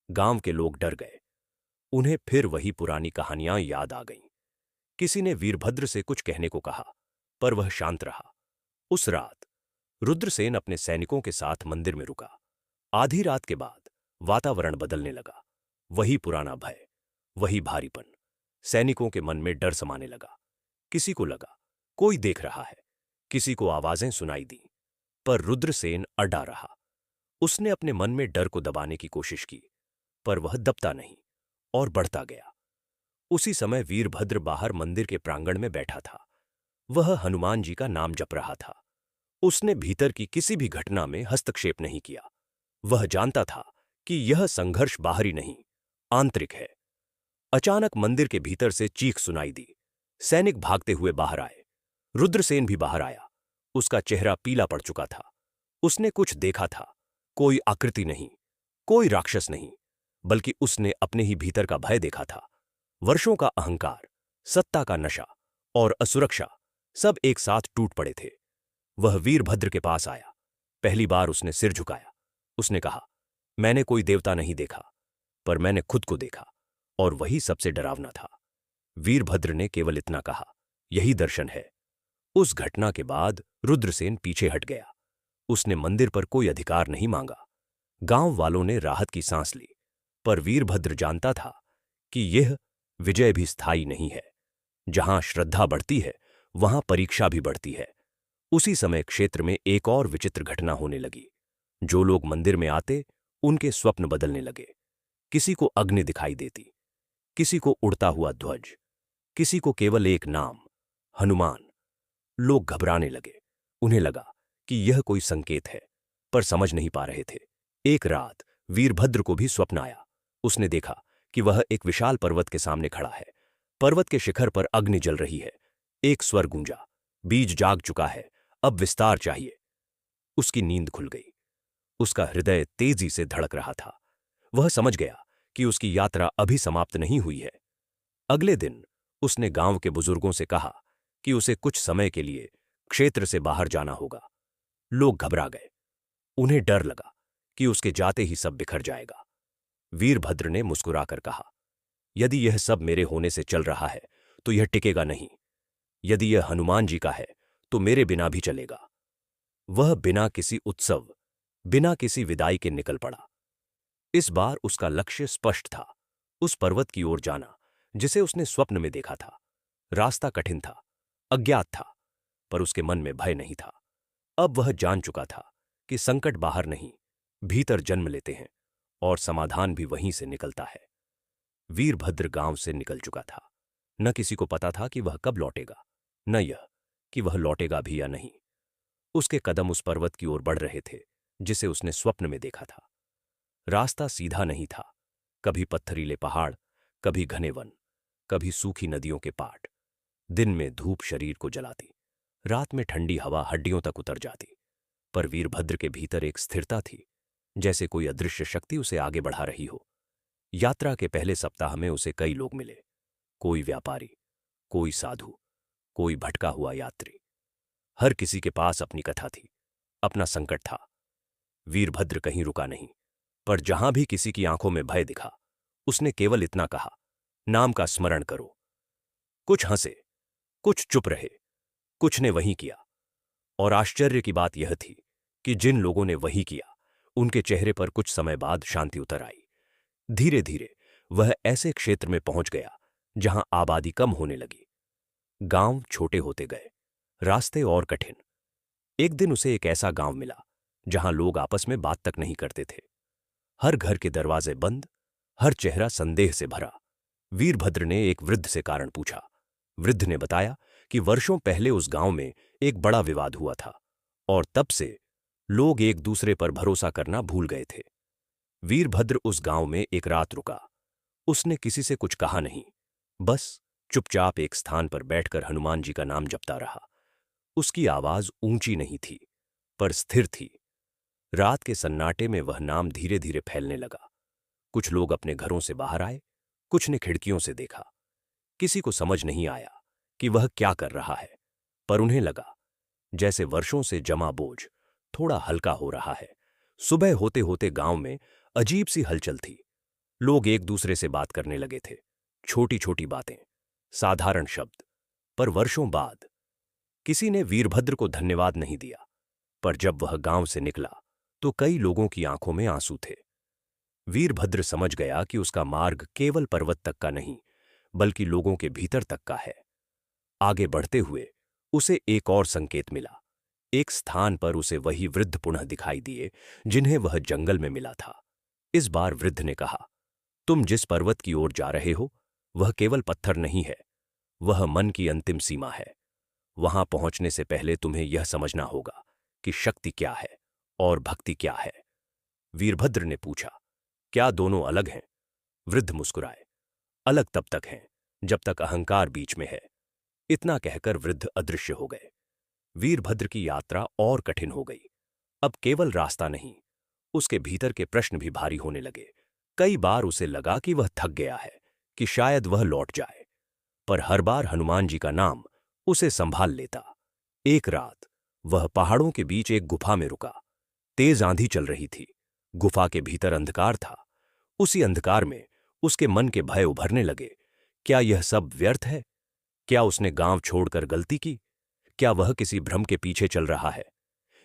गांव के लोग डर गए। उन्हें फिर वही पुरानी कहानियां याद आ गईं। किसी ने वीरभद्र से कुछ कहने को कहा, पर वह शांत रहा। उस रात रुद्रसेन अपने सैनिकों के साथ मंदिर में रुका। आधी रात के बाद वातावरण बदलने लगा। वही पुराना भय, वही भारीपन। सैनिकों के मन में डर समाने लगा। किसी को लगा कोई देख रहा है, किसी को आवाजें सुनाई दी, पर रुद्रसेन अड़ा रहा। उसने अपने मन में डर को दबाने की कोशिश की, पर वह दबता नहीं और बढ़ता गया। उसी समय वीरभद्र बाहर मंदिर के प्रांगण में बैठा था। वह हनुमान जी का नाम जप रहा था। उसने भीतर की किसी भी घटना में हस्तक्षेप नहीं किया। वह जानता था कि यह संघर्ष बाहरी नहीं, आंतरिक है। अचानक मंदिर के भीतर से चीख सुनाई दी। सैनिक भागते हुए बाहर आए। रुद्रसेन भी बाहर आया। उसका चेहरा पीला पड़ चुका था। उसने कुछ देखा था। कोई आकृति नहीं, कोई राक्षस नहीं, बल्कि उसने अपने ही भीतर का भय देखा था। वर्षों का अहंकार, सत्ता का नशा और असुरक्षा सब एक साथ टूट पड़े थे। वह वीरभद्र के पास आया। पहली बार उसने सिर झुकाया। उसने कहा, मैंने कोई देवता नहीं देखा, पर मैंने खुद को देखा, और वही सबसे डरावना था। वीरभद्र ने केवल इतना कहा, यही दर्शन है। उस घटना के बाद रुद्रसेन पीछे हट गया। उसने मंदिर पर कोई अधिकार नहीं मांगा। गांव वालों ने राहत की सांस ली, पर वीरभद्र जानता था कि यह विजय भी स्थायी नहीं है। जहां श्रद्धा बढ़ती है वहां परीक्षा भी बढ़ती है। उसी समय क्षेत्र में एक और विचित्र घटना होने लगी। जो लोग मंदिर में आते उनके स्वप्न बदलने लगे। किसी को अग्नि दिखाई देती, किसी को उड़ता हुआ ध्वज, किसी को केवल एक नाम, हनुमान। लोग घबराने लगे। उन्हें लगा कि यह कोई संकेत है, पर समझ नहीं पा रहे थे। एक रात वीरभद्र को भी स्वप्न आया। उसने देखा कि वह एक विशाल पर्वत के सामने खड़ा है। पर्वत के शिखर पर अग्नि जल रही है। एक स्वर गूंजा, बीज जाग चुका है, अब विस्तार चाहिए। उसकी नींद खुल गई। उसका हृदय तेजी से धड़क रहा था। वह समझ गया कि उसकी यात्रा अभी समाप्त नहीं हुई है। अगले दिन उसने गांव के बुजुर्गों से कहा कि उसे कुछ समय के लिए क्षेत्र से बाहर जाना होगा। लोग घबरा गए। उन्हें डर लगा कि उसके जाते ही सब बिखर जाएगा। वीरभद्र ने मुस्कुराकर कहा, यदि यह सब मेरे होने से चल रहा है तो यह टिकेगा नहीं। यदि यह हनुमान जी का है तो मेरे बिना भी चलेगा। वह बिना किसी उत्सव, बिना किसी विदाई के निकल पड़ा। इस बार उसका लक्ष्य स्पष्ट था, उस पर्वत की ओर जाना जिसे उसने स्वप्न में देखा था। रास्ता कठिन था, अज्ञात था, पर उसके मन में भय नहीं था। अब वह जान चुका था कि संकट बाहर नहीं, भीतर जन्म लेते हैं, और समाधान भी वहीं से निकलता है। वीरभद्र गांव से निकल चुका था। न किसी को पता था कि वह कब लौटेगा, न यह कि वह लौटेगा भी या नहीं। उसके कदम उस पर्वत की ओर बढ़ रहे थे जिसे उसने स्वप्न में देखा था। रास्ता सीधा नहीं था। कभी पत्थरीले पहाड़, कभी घने वन, कभी सूखी नदियों के पाट। दिन में धूप शरीर को जलाती, रात में ठंडी हवा हड्डियों तक उतर जाती। पर वीरभद्र के भीतर एक स्थिरता थी, जैसे कोई अदृश्य शक्ति उसे आगे बढ़ा रही हो। यात्रा के पहले सप्ताह में उसे कई लोग मिले। कोई व्यापारी, कोई साधु, कोई भटका हुआ यात्री। हर किसी के पास अपनी कथा थी, अपना संकट था। वीरभद्र कहीं रुका नहीं, पर जहां भी किसी की आंखों में भय दिखा उसने केवल इतना कहा, नाम का स्मरण करो। कुछ हंसे, कुछ चुप रहे, कुछ ने वहीं किया। और आश्चर्य की बात यह थी कि जिन लोगों ने वही किया उनके चेहरे पर कुछ समय बाद शांति उतर आई। धीरे धीरे वह ऐसे क्षेत्र में पहुंच गया जहां आबादी कम होने लगी। गांव छोटे होते गए, रास्ते और कठिन। एक दिन उसे एक ऐसा गांव मिला जहां लोग आपस में बात तक नहीं करते थे। हर घर के दरवाजे बंद, हर चेहरा संदेह से भरा। वीरभद्र ने एक वृद्ध से कारण पूछा। वृद्ध ने बताया कि वर्षों पहले उस गांव में एक बड़ा विवाद हुआ था और तब से लोग एक दूसरे पर भरोसा करना भूल गए थे। वीरभद्र उस गांव में एक रात रुका। उसने किसी से कुछ कहा नहीं, बस चुपचाप एक स्थान पर बैठकर हनुमान जी का नाम जपता रहा। उसकी आवाज ऊंची नहीं थी, पर स्थिर थी। रात के सन्नाटे में वह नाम धीरे धीरे फैलने लगा। कुछ लोग अपने घरों से बाहर आए, कुछ ने खिड़कियों से देखा। किसी को समझ नहीं आया कि वह क्या कर रहा है, पर उन्हें लगा जैसे वर्षों से जमा बोझ थोड़ा हल्का हो रहा है। सुबह होते होते गांव में अजीब सी हलचल थी। लोग एक दूसरे से बात करने लगे थे, छोटी छोटी बातें, साधारण शब्द। पर वर्षों बाद किसी ने वीरभद्र को धन्यवाद नहीं दिया। पर जब वह गांव से निकला तो कई लोगों की आंखों में आंसू थे। वीरभद्र समझ गया कि उसका मार्ग केवल पर्वत तक का नहीं, बल्कि लोगों के भीतर तक का है। आगे बढ़ते हुए उसे एक और संकेत मिला। एक स्थान पर उसे वही वृद्ध पुनः दिखाई दिए जिन्हें वह जंगल में मिला था। इस बार वृद्ध ने कहा, तुम जिस पर्वत की ओर जा रहे हो वह केवल पत्थर नहीं है, वह मन की अंतिम सीमा है। वहां पहुंचने से पहले तुम्हें यह समझना होगा कि शक्ति क्या है और भक्ति क्या है। वीरभद्र ने पूछा, क्या दोनों अलग हैं? वृद्ध मुस्कुराए, अलग तब तक हैं जब तक अहंकार बीच में है। इतना कहकर वृद्ध अदृश्य हो गए। वीरभद्र की यात्रा और कठिन हो गई। अब केवल रास्ता नहीं, उसके भीतर के प्रश्न भी भारी होने लगे। कई बार उसे लगा कि वह थक गया है, कि शायद वह लौट जाए, पर हर बार हनुमान जी का नाम उसे संभाल लेता। एक रात वह पहाड़ों के बीच एक गुफा में रुका। तेज आंधी चल रही थी। गुफा के भीतर अंधकार था। उसी अंधकार में उसके मन के भय उभरने लगे। क्या यह सब व्यर्थ है? क्या उसने गांव छोड़कर गलती की? क्या वह किसी भ्रम के पीछे चल रहा है?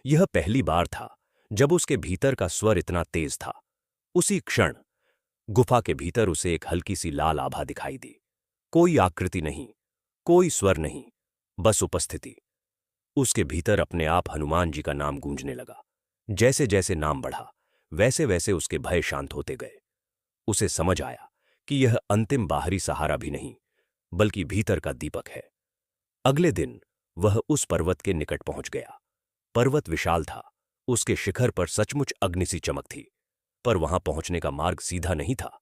यह पहली बार था जब उसके भीतर का स्वर इतना तेज था। उसी क्षण गुफा के भीतर उसे एक हल्की सी लाल आभा दिखाई दी। कोई आकृति नहीं, कोई स्वर नहीं, बस उपस्थिति। उसके भीतर अपने आप हनुमान जी का नाम गूंजने लगा। जैसे जैसे नाम बढ़ा, वैसे वैसे उसके भय शांत होते गए। उसे समझ आया कि यह अंतिम बाहरी सहारा भी नहीं, बल्कि भीतर का दीपक है। अगले दिन वह उस पर्वत के निकट पहुंच गया। पर्वत विशाल था, उसके शिखर पर सचमुच अग्नि सी चमक थी। पर वहां पहुंचने का मार्ग सीधा नहीं था।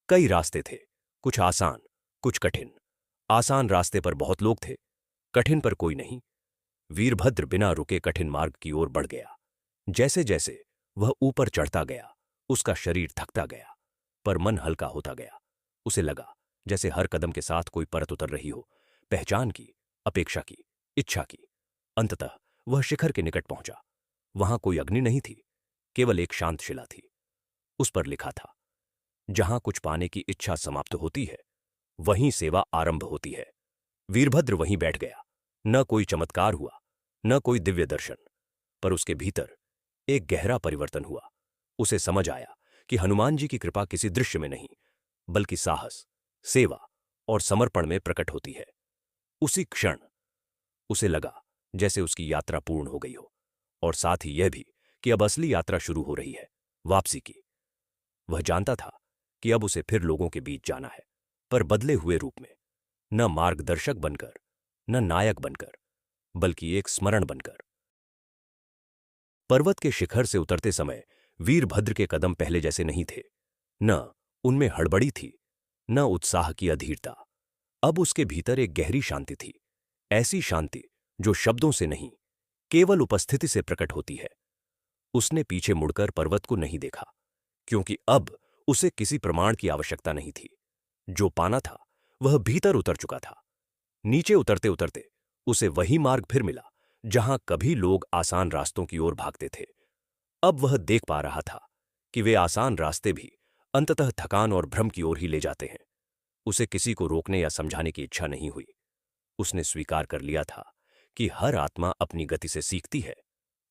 कई रास्ते थे, कुछ आसान, कुछ कठिन। आसान रास्ते पर बहुत लोग थे, कठिन पर कोई नहीं। वीरभद्र बिना रुके कठिन मार्ग की ओर बढ़ गया। जैसे जैसे वह ऊपर चढ़ता गया, उसका शरीर थकता गया, पर मन हल्का होता गया। उसे लगा जैसे हर कदम के साथ कोई परत उतर रही हो, पहचान की, अपेक्षा की, इच्छा की। अंततः वह शिखर के निकट पहुंचा। वहां कोई अग्नि नहीं थी, केवल एक शांत शिला थी। उस पर लिखा था, जहां कुछ पाने की इच्छा समाप्त होती है, वहीं सेवा आरंभ होती है। वीरभद्र वहीं बैठ गया। न कोई चमत्कार हुआ, न कोई दिव्य दर्शन, पर उसके भीतर एक गहरा परिवर्तन हुआ। उसे समझ आया कि हनुमान जी की कृपा किसी दृश्य में नहीं, बल्कि साहस, सेवा और समर्पण में प्रकट होती है। उसी क्षण उसे लगा जैसे उसकी यात्रा पूर्ण हो गई हो, और साथ ही यह भी कि अब असली यात्रा शुरू हो रही है, वापसी की। वह जानता था कि अब उसे फिर लोगों के बीच जाना है, पर बदले हुए रूप में, न मार्गदर्शक बनकर, न नायक बनकर, बल्कि एक स्मरण बनकर। पर्वत के शिखर से उतरते समय वीरभद्र के कदम पहले जैसे नहीं थे। न उनमें हड़बड़ी थी, न उत्साह की अधीरता। अब उसके भीतर एक गहरी शांति थी, ऐसी शांति जो शब्दों से नहीं, केवल उपस्थिति से प्रकट होती है। उसने पीछे मुड़कर पर्वत को नहीं देखा, क्योंकि अब उसे किसी प्रमाण की आवश्यकता नहीं थी। जो पाना था वह भीतर उतर चुका था। नीचे उतरते उतरते उसे वही मार्ग फिर मिला जहां कभी लोग आसान रास्तों की ओर भागते थे। अब वह देख पा रहा था कि वे आसान रास्ते भी अंततः थकान और भ्रम की ओर ही ले जाते हैं। उसे किसी को रोकने या समझाने की इच्छा नहीं हुई। उसने स्वीकार कर लिया था कि हर आत्मा अपनी गति से सीखती है,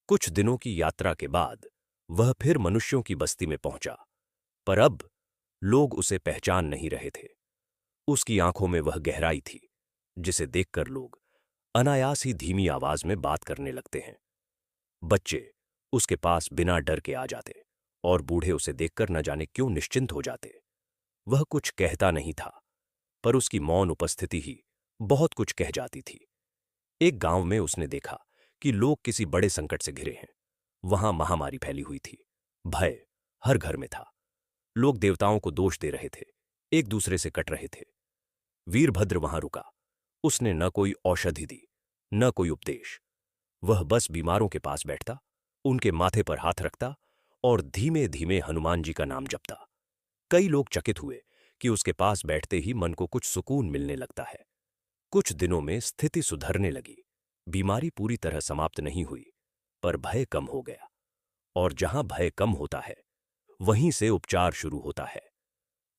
कुछ दिनों की यात्रा के बाद वह फिर मनुष्यों की बस्ती में पहुंचा, पर अब लोग उसे पहचान नहीं रहे थे। उसकी आंखों में वह गहराई थी जिसे देखकर लोग अनायास ही धीमी आवाज में बात करने लगते हैं। बच्चे उसके पास बिना डर के आ जाते और बूढ़े उसे देखकर न जाने क्यों निश्चिंत हो जाते। वह कुछ कहता नहीं था, पर उसकी मौन उपस्थिति ही बहुत कुछ कह जाती थी। एक गांव में उसने देखा कि लोग किसी बड़े संकट से घिरे हैं। वहां महामारी फैली हुई थी। भय हर घर में था। लोग देवताओं को दोष दे रहे थे, एक दूसरे से कट रहे थे। वीरभद्र वहां रुका। उसने न कोई औषधि दी, न कोई उपदेश। वह बस बीमारों के पास बैठता, उनके माथे पर हाथ रखता और धीमे धीमे हनुमान जी का नाम जपता। कई लोग चकित हुए कि उसके पास बैठते ही मन को कुछ सुकून मिलने लगता है। कुछ दिनों में स्थिति सुधरने लगी। बीमारी पूरी तरह समाप्त नहीं हुई, पर भय कम हो गया। और जहां भय कम होता है, वहीं से उपचार शुरू होता है।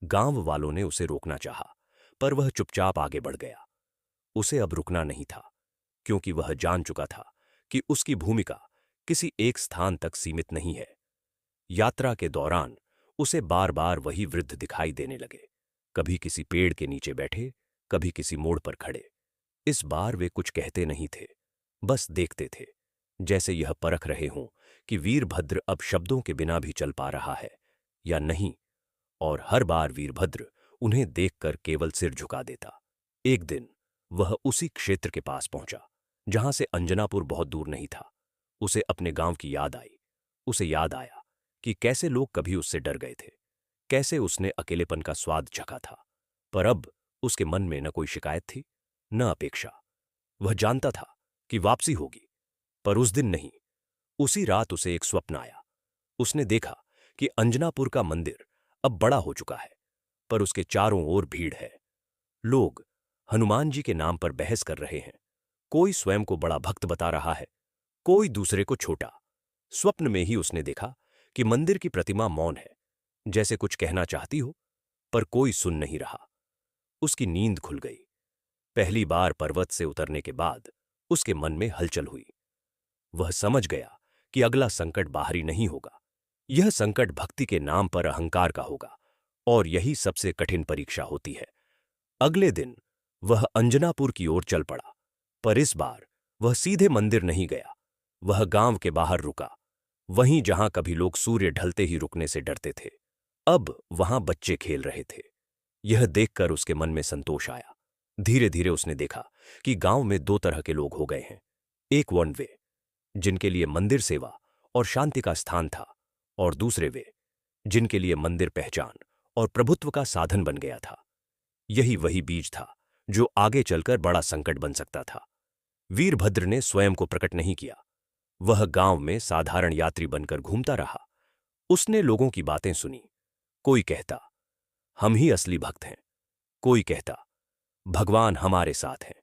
गांव वालों ने उसे रोकना चाहा, पर वह चुपचाप आगे बढ़ गया। उसे अब रुकना नहीं था, क्योंकि वह जान चुका था कि उसकी भूमिका किसी एक स्थान तक सीमित नहीं है। यात्रा के दौरान उसे बार बार वही वृद्ध दिखाई देने लगे, कभी किसी पेड़ के नीचे बैठे, कभी किसी मोड़ पर खड़े। इस बार वे कुछ कहते नहीं थे, बस देखते थे, जैसे यह परख रहे हों कि वीरभद्र अब शब्दों के बिना भी चल पा रहा है या नहीं। और हर बार वीरभद्र उन्हें देखकर केवल सिर झुका देता। एक दिन वह उसी क्षेत्र के पास पहुंचा जहां से अंजनापुर बहुत दूर नहीं था। उसे अपने गांव की याद आई। उसे याद आया कि कैसे लोग कभी उससे डर गए थे, कैसे उसने अकेलेपन का स्वाद चखा था। पर अब उसके मन में न कोई शिकायत थी, न अपेक्षा। वह जानता था कि वापसी होगी, पर उस दिन नहीं। उसी रात उसे एक स्वप्न आया। उसने देखा कि अंजनापुर का मंदिर अब बड़ा हो चुका है, पर उसके चारों ओर भीड़ है। लोग हनुमान जी के नाम पर बहस कर रहे हैं। कोई स्वयं को बड़ा भक्त बता रहा है, कोई दूसरे को छोटा। स्वप्न में ही उसने देखा कि मंदिर की प्रतिमा मौन है, जैसे कुछ कहना चाहती हो, पर कोई सुन नहीं रहा। उसकी नींद खुल गई। पहली बार पर्वत से उतरने के बाद उसके मन में हलचल हुई। वह समझ गया कि अगला संकट बाहरी नहीं होगा, यह संकट भक्ति के नाम पर अहंकार का होगा, और यही सबसे कठिन परीक्षा होती है। अगले दिन वह अंजनापुर की ओर चल पड़ा, पर इस बार वह सीधे मंदिर नहीं गया। वह गांव के बाहर रुका, वहीं जहां कभी लोग सूर्य ढलते ही रुकने से डरते थे। अब वहां बच्चे खेल रहे थे। यह देखकर उसके मन में संतोष आया। धीरे धीरे उसने देखा कि गांव में दो तरह के लोग हो गए हैं। एक वन वे, जिनके लिए मंदिर सेवा और शांति का स्थान था, और दूसरे वे, जिनके लिए मंदिर पहचान और प्रभुत्व का साधन बन गया था। यही वही बीज था जो आगे चलकर बड़ा संकट बन सकता था। वीरभद्र ने स्वयं को प्रकट नहीं किया। वह गांव में साधारण यात्री बनकर घूमता रहा। उसने लोगों की बातें सुनी। कोई कहता, हम ही असली भक्त हैं। कोई कहता, भगवान हमारे साथ हैं।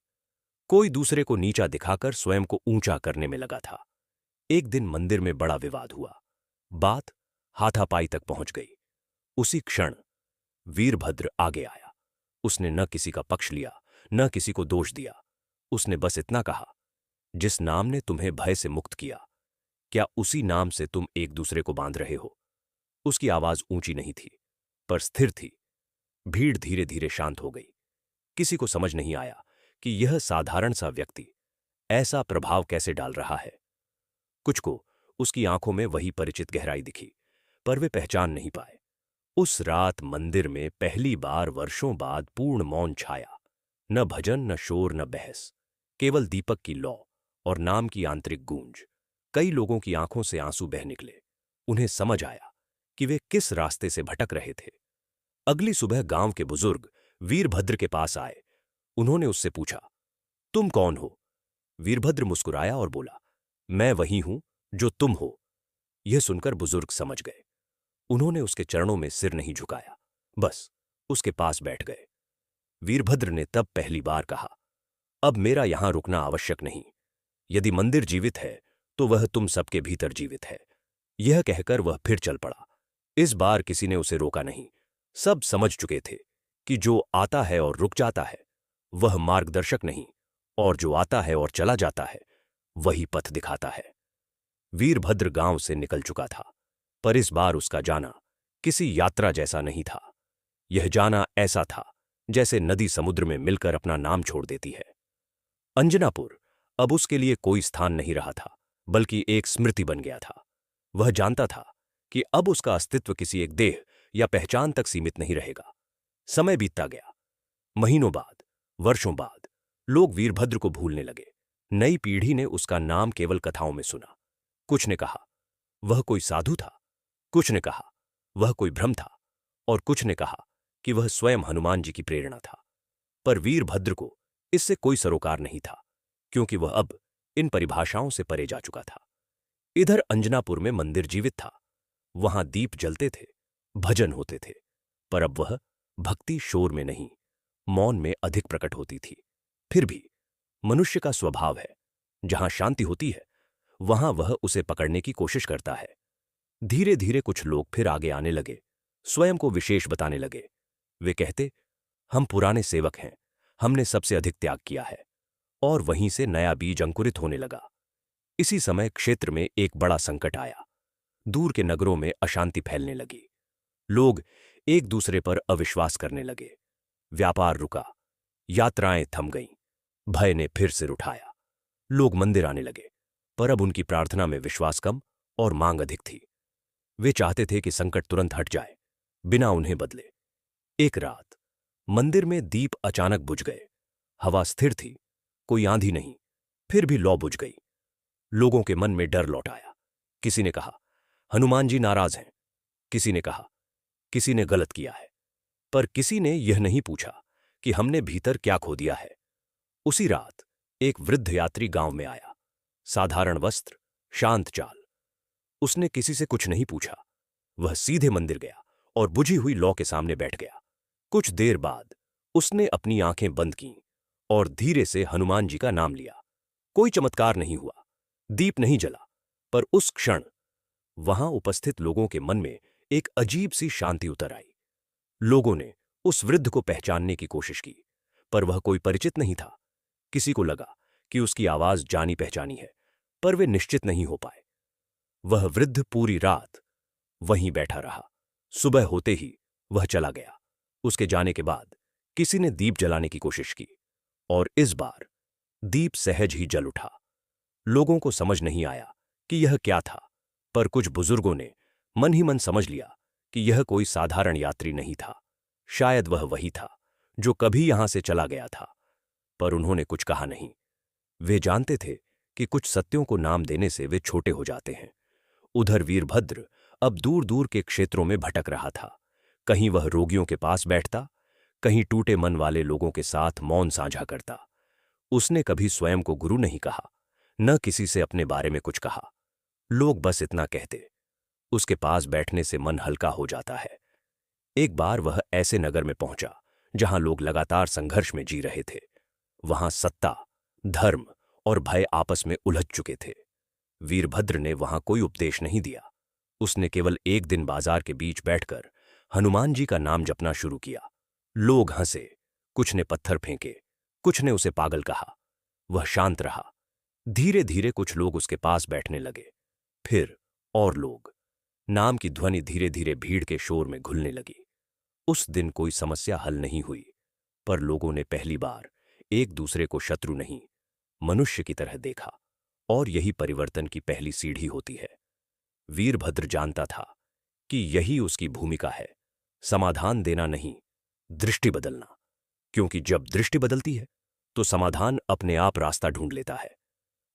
कोई दूसरे को नीचा दिखाकर स्वयं को ऊंचा करने में लगा था। एक दिन मंदिर में बड़ा विवाद हुआ। बात हाथापाई तक पहुंच गई। उसी क्षण वीरभद्र आगे आया। उसने न किसी का पक्ष लिया, न किसी को दोष दिया। उसने बस इतना कहा, जिस नाम ने तुम्हें भय से मुक्त किया, क्या उसी नाम से तुम एक दूसरे को बांध रहे हो? उसकी आवाज ऊंची नहीं थी, पर स्थिर थी। भीड़ धीरे धीरे शांत हो गई। किसी को समझ नहीं आया कि यह साधारण सा व्यक्ति ऐसा प्रभाव कैसे डाल रहा है। कुछ को उसकी आंखों में वही परिचित गहराई दिखी, पर वे पहचान नहीं पाए। उस रात मंदिर में पहली बार वर्षों बाद पूर्ण मौन छाया। न भजन, न शोर, न बहस, केवल दीपक की लौ और नाम की आंतरिक गूंज। कई लोगों की आंखों से आंसू बह निकले। उन्हें समझ आया कि वे किस रास्ते से भटक रहे थे। अगली सुबह गांव के बुजुर्ग वीरभद्र के पास आए। उन्होंने उससे पूछा, तुम कौन हो? वीरभद्र मुस्कुराया और बोला, मैं वही हूं जो तुम हो। यह सुनकर बुजुर्ग समझ गए। उन्होंने उसके चरणों में सिर नहीं झुकाया, बस उसके पास बैठ गए। वीरभद्र ने तब पहली बार कहा, अब मेरा यहां रुकना आवश्यक नहीं। यदि मंदिर जीवित है तो वह तुम सबके भीतर जीवित है। यह कहकर वह फिर चल पड़ा। इस बार किसी ने उसे रोका नहीं। सब समझ चुके थे कि जो आता है और रुक जाता है वह मार्गदर्शक नहीं, और जो आता है और चला जाता है वही पथ दिखाता है। वीरभद्र गांव से निकल चुका था, पर इस बार उसका जाना किसी यात्रा जैसा नहीं था। यह जाना ऐसा था जैसे नदी समुद्र में मिलकर अपना नाम छोड़ देती है। अंजनापुर अब उसके लिए कोई स्थान नहीं रहा था, बल्कि एक स्मृति बन गया था। वह जानता था कि अब उसका अस्तित्व किसी एक देह या पहचान तक सीमित नहीं रहेगा। समय बीतता गया। महीनों बाद, वर्षों बाद लोग वीरभद्र को भूलने लगे। नई पीढ़ी ने उसका नाम केवल कथाओं में सुना। कुछ ने कहा वह कोई साधु था, कुछ ने कहा वह कोई भ्रम था, और कुछ ने कहा कि वह स्वयं हनुमान जी की प्रेरणा था। पर वीरभद्र को इससे कोई सरोकार नहीं था, क्योंकि वह अब इन परिभाषाओं से परे जा चुका था। इधर अंजनापुर में मंदिर जीवित था। वहां दीप जलते थे, भजन होते थे, पर अब वह भक्ति शोर में नहीं, मौन में अधिक प्रकट होती थी। फिर भी मनुष्य का स्वभाव है, जहां शांति होती है वहां वह उसे पकड़ने की कोशिश करता है। धीरे धीरे कुछ लोग फिर आगे आने लगे, स्वयं को विशेष बताने लगे। वे कहते, हम पुराने सेवक हैं, हमने सबसे अधिक त्याग किया है। और वहीं से नया बीज अंकुरित होने लगा। इसी समय क्षेत्र में एक बड़ा संकट आया। दूर के नगरों में अशांति फैलने लगी। लोग एक दूसरे पर अविश्वास करने लगे। व्यापार रुका, यात्राएं थम गईं, भय ने फिर सिर उठाया। लोग मंदिर आने लगे, पर अब उनकी प्रार्थना में विश्वास कम और मांग अधिक थी। वे चाहते थे कि संकट तुरंत हट जाए, बिना उन्हें बदले। एक रात मंदिर में दीप अचानक बुझ गए। हवा स्थिर थी, कोई आंधी नहीं, फिर भी लौ बुझ गई। लोगों के मन में डर लौट आया। किसी ने कहा हनुमान जी नाराज हैं, किसी ने कहा किसी ने गलत किया है, पर किसी ने यह नहीं पूछा कि हमने भीतर क्या खो दिया है। उसी रात एक वृद्ध यात्री गांव में आया। साधारण वस्त्र, शांत चाल। उसने किसी से कुछ नहीं पूछा। वह सीधे मंदिर गया और बुझी हुई लौ के सामने बैठ गया। कुछ देर बाद उसने अपनी आंखें बंद कीं और धीरे से हनुमान जी का नाम लिया। कोई चमत्कार नहीं हुआ, दीप नहीं जला, पर उस क्षण वहां उपस्थित लोगों के मन में एक अजीब सी शांति उतर आई। लोगों ने उस वृद्ध को पहचानने की कोशिश की, पर वह कोई परिचित नहीं था। किसी को लगा कि उसकी आवाज जानी पहचानी है, पर वे निश्चित नहीं हो पाए। वह वृद्ध पूरी रात वहीं बैठा रहा। सुबह होते ही वह चला गया। उसके जाने के बाद किसी ने दीप जलाने की कोशिश की, और इस बार दीप सहज ही जल उठा। लोगों को समझ नहीं आया कि यह क्या था, पर कुछ बुजुर्गों ने मन ही मन समझ लिया कि यह कोई साधारण यात्री नहीं था। शायद वह वही था जो कभी यहां से चला गया था, पर उन्होंने कुछ कहा नहीं। वे जानते थे कि कुछ सत्यों को नाम देने से वे छोटे हो जाते हैं। उधर वीरभद्र अब दूर दूर के क्षेत्रों में भटक रहा था। कहीं वह रोगियों के पास बैठता, कहीं टूटे मन वाले लोगों के साथ मौन साझा करता। उसने कभी स्वयं को गुरु नहीं कहा, न किसी से अपने बारे में कुछ कहा। लोग बस इतना कहते, उसके पास बैठने से मन हल्का हो जाता है। एक बार वह ऐसे नगर में पहुंचा जहां लोग लगातार संघर्ष में जी रहे थे। वहां सत्ता, धर्म और भय आपस में उलझ चुके थे। वीरभद्र ने वहां कोई उपदेश नहीं दिया। उसने केवल एक दिन बाजार के बीच बैठकर हनुमान जी का नाम जपना शुरू किया। लोग हंसे, कुछ ने पत्थर फेंके, कुछ ने उसे पागल कहा। वह शांत रहा। धीरे धीरे कुछ लोग उसके पास बैठने लगे, फिर और लोग। नाम की ध्वनि धीरे धीरे भीड़ के शोर में घुलने लगी। उस दिन कोई समस्या हल नहीं हुई, पर लोगों ने पहली बार एक दूसरे को शत्रु नहीं, मनुष्य की तरह देखा। और यही परिवर्तन की पहली सीढ़ी होती है। वीरभद्र जानता था कि यही उसकी भूमिका है, समाधान देना नहीं, दृष्टि बदलना। क्योंकि जब दृष्टि बदलती है तो समाधान अपने आप रास्ता ढूंढ लेता है।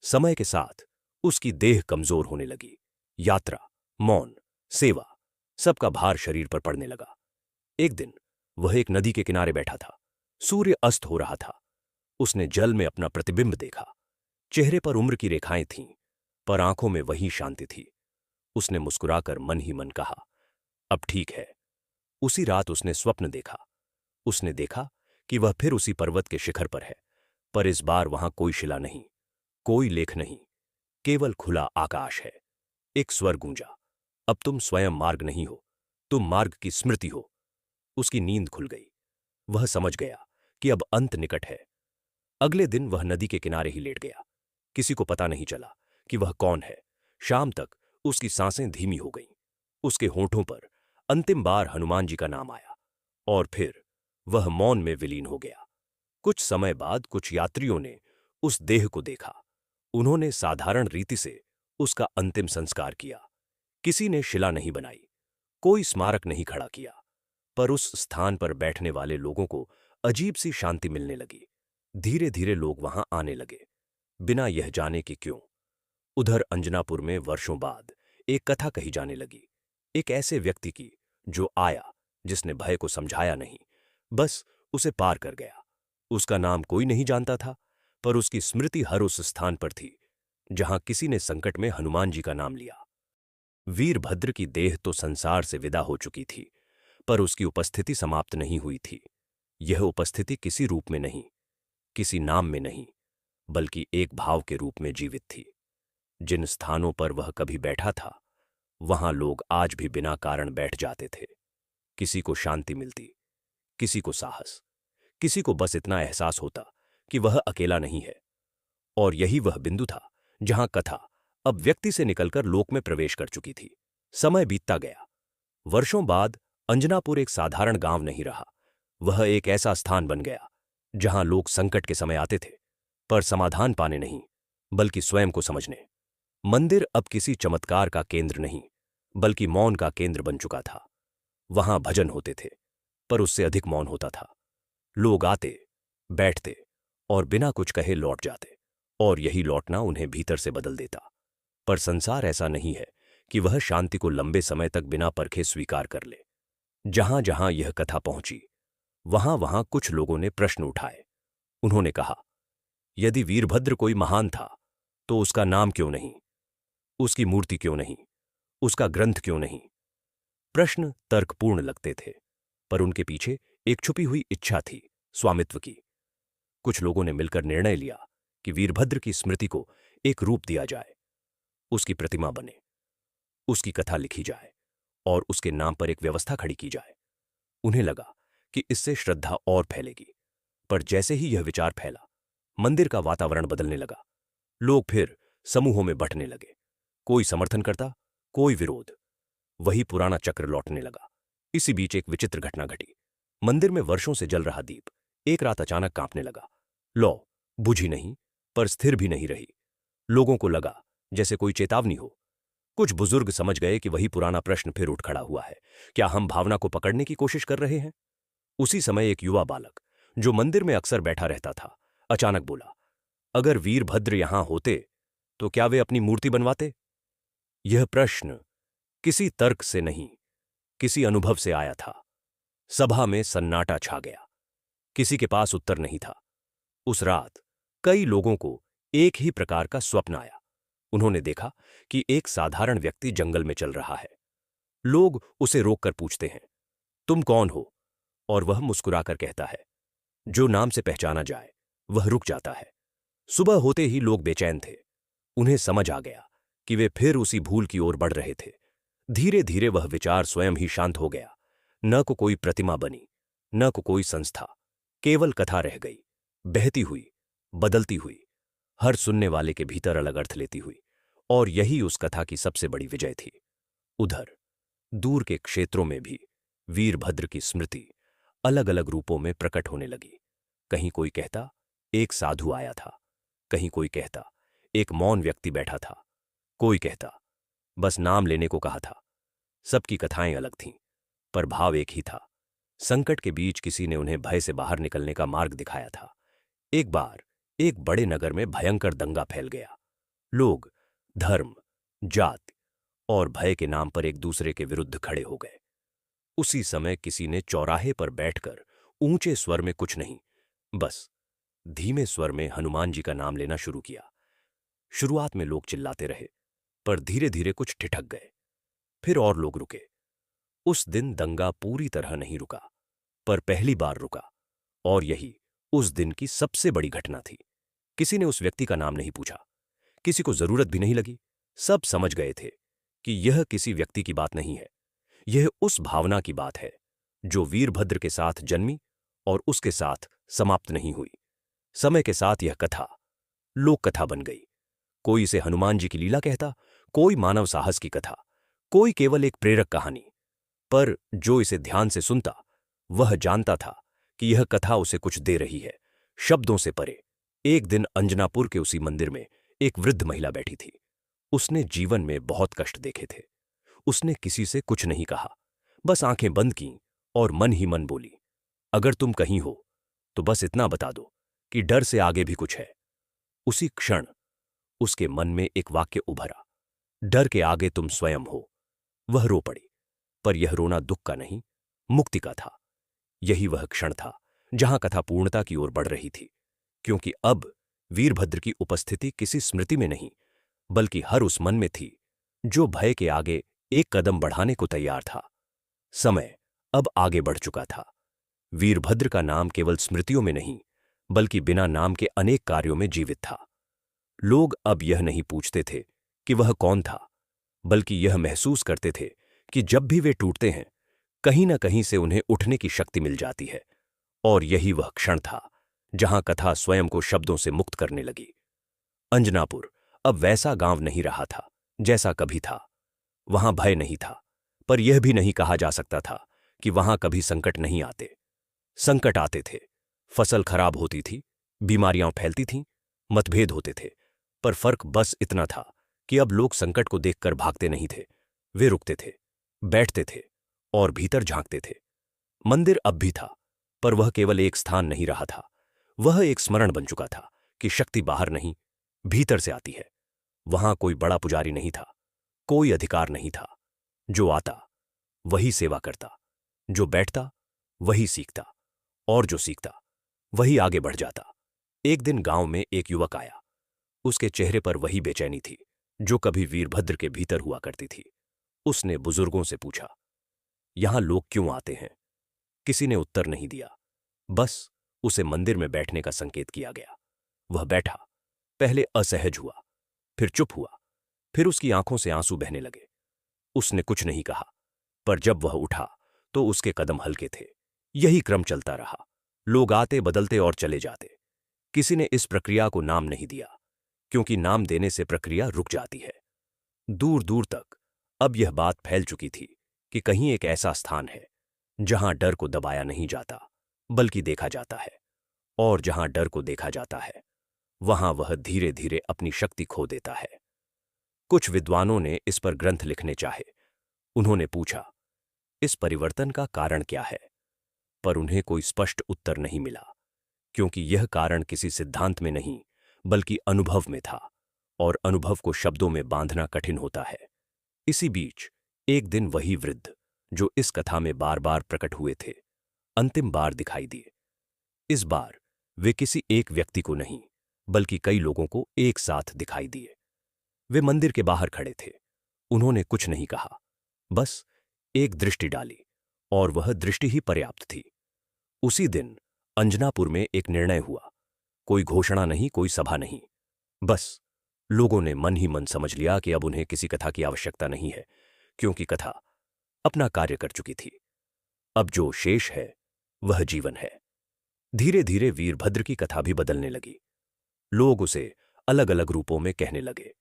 समय के साथ उसकी देह कमजोर होने लगी। यात्रा, मौन, सेवा, सबका भार शरीर पर पड़ने लगा। एक दिन वह एक नदी के किनारे बैठा था। सूर्य अस्त हो रहा था। उसने जल में अपना प्रतिबिंब देखा। चेहरे पर उम्र की रेखाएं थीं, पर आंखों में वही शांति थी। उसने मुस्कुराकर मन ही मन कहा, अब ठीक है। उसी रात उसने स्वप्न देखा। उसने देखा कि वह फिर उसी पर्वत के शिखर पर है, पर इस बार वहां कोई शिला नहीं, कोई लेख नहीं, केवल खुला आकाश है। एक स्वर गूंजा, अब तुम स्वयं मार्ग नहीं हो, तुम मार्ग की स्मृति हो। उसकी नींद खुल गई। वह समझ गया कि अब अंत निकट है। अगले दिन वह नदी के किनारे ही लेट गया। किसी को पता नहीं चला कि वह कौन है, शाम तक उसकी सांसें धीमी हो गईं। उसके होठों पर अंतिम बार हनुमान जी का नाम आया और फिर वह मौन में विलीन हो गया। कुछ समय बाद कुछ यात्रियों ने उस देह को देखा। उन्होंने साधारण रीति से उसका अंतिम संस्कार किया। किसी ने शिला नहीं बनाई, कोई स्मारक नहीं खड़ा किया, पर उस स्थान पर बैठने वाले लोगों को अजीब सी शांति मिलने लगी। धीरे धीरे लोग वहां आने लगे, बिना यह जाने कि क्यों। उधर अंजनापुर में वर्षों बाद एक कथा कही जाने लगी, एक ऐसे व्यक्ति की जो आया, जिसने भय को समझाया नहीं, बस उसे पार कर गया। उसका नाम कोई नहीं जानता था, पर उसकी स्मृति हर उस स्थान पर थी जहां किसी ने संकट में हनुमान जी का नाम लिया। वीरभद्र की देह तो संसार से विदा हो चुकी थी, पर उसकी उपस्थिति समाप्त नहीं हुई थी। यह उपस्थिति किसी रूप में नहीं, किसी नाम में नहीं, बल्कि एक भाव के रूप में जीवित थी। जिन स्थानों पर वह कभी बैठा था, वहां लोग आज भी बिना कारण बैठ जाते थे। किसी को शांति मिलती, किसी को साहस, किसी को बस इतना एहसास होता कि वह अकेला नहीं है। और यही वह बिंदु था जहां कथा अब व्यक्ति से निकलकर लोक में प्रवेश कर चुकी थी। समय बीतता गया। वर्षों बाद अंजनापुर एक साधारण गांव नहीं रहा। वह एक ऐसा स्थान बन गया जहां लोग संकट के समय आते थे, पर समाधान पाने नहीं, बल्कि स्वयं को समझने। मंदिर अब किसी चमत्कार का केंद्र नहीं, बल्कि मौन का केंद्र बन चुका था। वहां भजन होते थे, पर उससे अधिक मौन होता था। लोग आते, बैठते और बिना कुछ कहे लौट जाते, और यही लौटना उन्हें भीतर से बदल देता। पर संसार ऐसा नहीं है कि वह शांति को लंबे समय तक बिना परखे स्वीकार कर ले। जहां जहां यह कथा पहुंची, वहां वहां कुछ लोगों ने प्रश्न उठाए। उन्होंने कहा, यदि वीरभद्र कोई महान था, तो उसका नाम क्यों नहीं? उसकी मूर्ति क्यों नहीं? उसका ग्रंथ क्यों नहीं? प्रश्न तर्कपूर्ण लगते थे, पर उनके पीछे एक छुपी हुई इच्छा थी, स्वामित्व की। कुछ लोगों ने मिलकर निर्णय लिया कि वीरभद्र की स्मृति को एक रूप दिया जाए, उसकी प्रतिमा बने, उसकी कथा लिखी जाए और उसके नाम पर एक व्यवस्था खड़ी की जाए। उन्हें लगा कि इससे श्रद्धा और फैलेगी। पर जैसे ही यह विचार फैला, मंदिर का वातावरण बदलने लगा। लोग फिर समूहों में बंटने लगे, कोई समर्थन करता, कोई विरोध। वही पुराना चक्र लौटने लगा। इसी बीच एक विचित्र घटना घटी। मंदिर में वर्षों से जल रहा दीप एक रात अचानक कांपने लगा। लौ बुझी नहीं, पर स्थिर भी नहीं रही। लोगों को लगा जैसे कोई चेतावनी हो। कुछ बुजुर्ग समझ गए कि वही पुराना प्रश्न फिर उठ खड़ा हुआ है, क्या हम भावना को पकड़ने की कोशिश कर रहे हैं? उसी समय एक युवा बालक, जो मंदिर में अक्सर बैठा रहता था, अचानक बोला, अगर वीरभद्र यहां होते तो क्या वे अपनी मूर्ति बनवाते? यह प्रश्न किसी तर्क से नहीं, किसी अनुभव से आया था। सभा में सन्नाटा छा गया। किसी के पास उत्तर नहीं था। उस रात कई लोगों को एक ही प्रकार का स्वप्न आया। उन्होंने देखा कि एक साधारण व्यक्ति जंगल में चल रहा है। लोग उसे रोककर पूछते हैं, तुम कौन हो? और वह मुस्कुराकर कहता है, जो नाम से पहचाना जाए वह रुक जाता है। सुबह होते ही लोग बेचैन थे। उन्हें समझ आ गया कि वे फिर उसी भूल की ओर बढ़ रहे थे। धीरे धीरे वह विचार स्वयं ही शांत हो गया। न को कोई प्रतिमा बनी, न को कोई संस्था, केवल कथा रह गई, बहती हुई, बदलती हुई, हर सुनने वाले के भीतर अलग अर्थ लेती हुई। और यही उस कथा की सबसे बड़ी विजय थी। उधर दूर के क्षेत्रों में भी वीरभद्र की स्मृति अलग अलग रूपों में प्रकट होने लगी। कहीं कोई कहता एक साधु आया था, कहीं कोई कहता एक मौन व्यक्ति बैठा था, कोई कहता बस नाम लेने को कहा था। सबकी कथाएं अलग थीं, पर भाव एक ही था। संकट के बीच किसी ने उन्हें भय से बाहर निकलने का मार्ग दिखाया था। एक बार एक बड़े नगर में भयंकर दंगा फैल गया। लोग धर्म, जाति और भय के नाम पर एक दूसरे के विरुद्ध खड़े हो गए। उसी समय किसी ने चौराहे पर बैठकर ऊंचे स्वर में कुछ नहीं, बस धीमे स्वर में हनुमान जी का नाम लेना शुरू किया। शुरुआत में लोग चिल्लाते रहे, पर धीरे धीरे कुछ ठिठक गए। फिर और लोग रुके। उस दिन दंगा पूरी तरह नहीं रुका, पर पहली बार रुका, और यही उस दिन की सबसे बड़ी घटना थी। किसी ने उस व्यक्ति का नाम नहीं पूछा, किसी को जरूरत भी नहीं लगी। सब समझ गए थे कि यह किसी व्यक्ति की बात नहीं है, यह उस भावना की बात है जो वीरभद्र के साथ जन्मी और उसके साथ समाप्त नहीं हुई। समय के साथ यह कथा लोक कथा बन गई। कोई इसे हनुमान जी की लीला कहता, कोई मानव साहस की कथा, कोई केवल एक प्रेरक कहानी। पर जो इसे ध्यान से सुनता, वह जानता था कि यह कथा उसे कुछ दे रही है, शब्दों से परे। एक दिन अंजनापुर के उसी मंदिर में एक वृद्ध महिला बैठी थी। उसने जीवन में बहुत कष्ट देखे थे। उसने किसी से कुछ नहीं कहा, बस आंखें बंद कीं और मन ही मन बोली, अगर तुम कहीं हो तो बस इतना बता दो कि डर से आगे भी कुछ है। उसी क्षण उसके मन में एक वाक्य उभरा, डर के आगे तुम स्वयं हो। वह रो पड़ी, पर यह रोना दुख का नहीं, मुक्ति का था। यही वह क्षण था जहां कथा पूर्णता की ओर बढ़ रही थी, क्योंकि अब वीरभद्र की उपस्थिति किसी स्मृति में नहीं, बल्कि हर उस मन में थी जो भय के आगे एक कदम बढ़ाने को तैयार था। समय अब आगे बढ़ चुका था। वीरभद्र का नाम केवल स्मृतियों में नहीं, बल्कि बिना नाम के अनेक कार्यों में जीवित था। लोग अब यह नहीं पूछते थे कि वह कौन था, बल्कि यह महसूस करते थे कि जब भी वे टूटते हैं, कहीं न कहीं से उन्हें उठने की शक्ति मिल जाती है। और यही वह क्षण था जहां कथा स्वयं को शब्दों से मुक्त करने लगी। अंजनापुर अब वैसा गांव नहीं रहा था जैसा कभी था। वहां भय नहीं था, पर यह भी नहीं कहा जा सकता था कि वहां कभी संकट नहीं आते। संकट आते थे, फसल खराब होती थी, बीमारियां फैलती थीं, मतभेद होते थे, पर फर्क बस इतना था कि अब लोग संकट को देखकर भागते नहीं थे। वे रुकते थे, बैठते थे और भीतर झांकते थे। मंदिर अब भी था, पर वह केवल एक स्थान नहीं रहा था। वह एक स्मरण बन चुका था कि शक्ति बाहर नहीं, भीतर से आती है। वहां कोई बड़ा पुजारी नहीं था, कोई अधिकार नहीं था। जो आता वही सेवा करता, जो बैठता वही सीखता, और जो सीखता वही आगे बढ़ जाता। एक दिन गांव में एक युवक आया। उसके चेहरे पर वही बेचैनी थी जो कभी वीरभद्र के भीतर हुआ करती थी। उसने बुजुर्गों से पूछा, यहां लोग क्यों आते हैं? किसी ने उत्तर नहीं दिया, बस उसे मंदिर में बैठने का संकेत किया गया। वह बैठा, पहले असहज हुआ, फिर चुप हुआ, फिर उसकी आंखों से आंसू बहने लगे। उसने कुछ नहीं कहा, पर जब वह उठा तो उसके कदम हल्के थे। यही क्रम चलता रहा। लोग आते, बदलते और चले जाते। किसी ने इस प्रक्रिया को नाम नहीं दिया, क्योंकि नाम देने से प्रक्रिया रुक जाती है। दूर दूर तक अब यह बात फैल चुकी थी कि कहीं एक ऐसा स्थान है जहां डर को दबाया नहीं जाता, बल्कि देखा जाता है। और जहां डर को देखा जाता है, वहां वह धीरे धीरे अपनी शक्ति खो देता है। कुछ विद्वानों ने इस पर ग्रंथ लिखने चाहे। उन्होंने पूछा, इस परिवर्तन का कारण क्या है? पर उन्हें कोई स्पष्ट उत्तर नहीं मिला, क्योंकि यह कारण किसी सिद्धांत में नहीं, बल्कि अनुभव में था, और अनुभव को शब्दों में बांधना कठिन होता है। इसी बीच एक दिन वही वृद्ध जो इस कथा में बार बार प्रकट हुए थे, अंतिम बार दिखाई दिए। इस बार वे किसी एक व्यक्ति को नहीं, बल्कि कई लोगों को एक साथ दिखाई दिए। वे मंदिर के बाहर खड़े थे। उन्होंने कुछ नहीं कहा, बस एक दृष्टि डाली, और वह दृष्टि ही पर्याप्त थी। उसी दिन अंजनापुर में एक निर्णय हुआ। कोई घोषणा नहीं, कोई सभा नहीं, बस लोगों ने मन ही मन समझ लिया कि अब उन्हें किसी कथा की आवश्यकता नहीं है, क्योंकि कथा अपना कार्य कर चुकी थी। अब जो शेष है वह जीवन है। धीरे धीरे वीरभद्र की कथा भी बदलने लगी। लोग उसे अलग अलग रूपों में कहने लगे।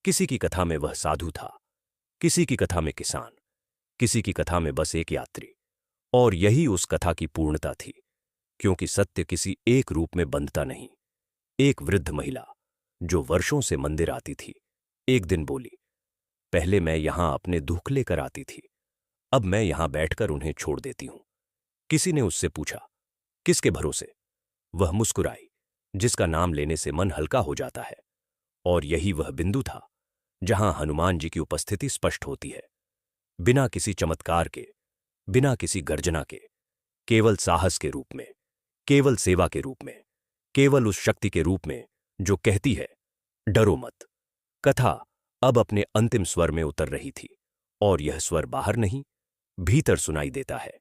किसी की कथा में वह साधु था, किसी की कथा में किसान, किसी की कथा में बस एक यात्री। और यही उस कथा की पूर्णता थी, क्योंकि सत्य किसी एक रूप में बंधता नहीं। एक वृद्ध महिला जो वर्षों से मंदिर आती थी, एक दिन बोली, पहले मैं यहां अपने दुख लेकर आती थी, अब मैं यहां बैठकर उन्हें छोड़ देती हूं। किसी ने उससे पूछा, किसके भरोसे? वह मुस्कुराई, जिसका नाम लेने से मन हल्का हो जाता है। और यही वह बिंदु था जहां हनुमान जी की उपस्थिति स्पष्ट होती है। बिना किसी चमत्कार के, बिना किसी गर्जना के, केवल साहस के रूप में, केवल सेवा के रूप में, केवल उस शक्ति के रूप में जो कहती है, डरो मत। कथा अब अपने अंतिम स्वर में उतर रही थी, और यह स्वर बाहर नहीं, भीतर सुनाई देता है।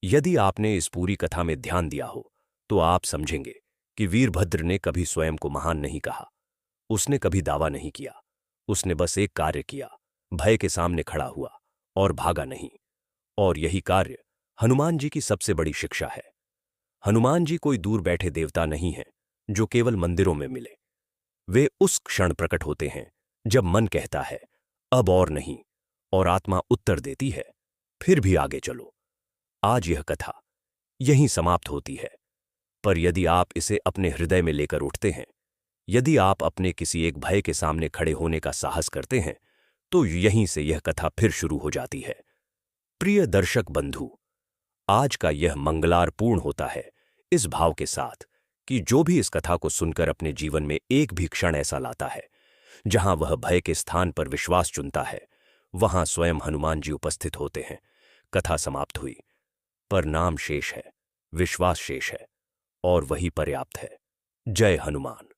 यदि आपने इस पूरी कथा में ध्यान दिया हो, तो आप समझेंगे कि वीरभद्र ने कभी स्वयं को महान नहीं कहा। उसने कभी दावा नहीं किया। उसने बस एक कार्य किया, भय के सामने खड़ा हुआ और भागा नहीं। और यही कार्य हनुमान जी की सबसे बड़ी शिक्षा है। हनुमान जी कोई दूर बैठे देवता नहीं हैं जो केवल मंदिरों में मिले। वे उस क्षण प्रकट होते हैं जब मन कहता है, अब और नहीं। और आत्मा उत्तर देती है, फिर भी आगे चलो। आज यह कथा यहीं समाप्त होती है, पर यदि आप इसे अपने हृदय में लेकर उठते हैं, यदि आप अपने किसी एक भय के सामने खड़े होने का साहस करते हैं, तो यहीं से यह कथा फिर शुरू हो जाती है। प्रिय दर्शक बंधु, आज का यह मंगलार पूर्ण होता है इस भाव के साथ कि जो भी इस कथा को सुनकर अपने जीवन में एक भी क्षण ऐसा लाता है जहां वह भय के स्थान पर विश्वास चुनता है, वहां स्वयं हनुमान जी उपस्थित होते हैं। कथा समाप्त हुई, पर नाम शेष है, विश्वास शेष है, और वही पर्याप्त है। जय हनुमान।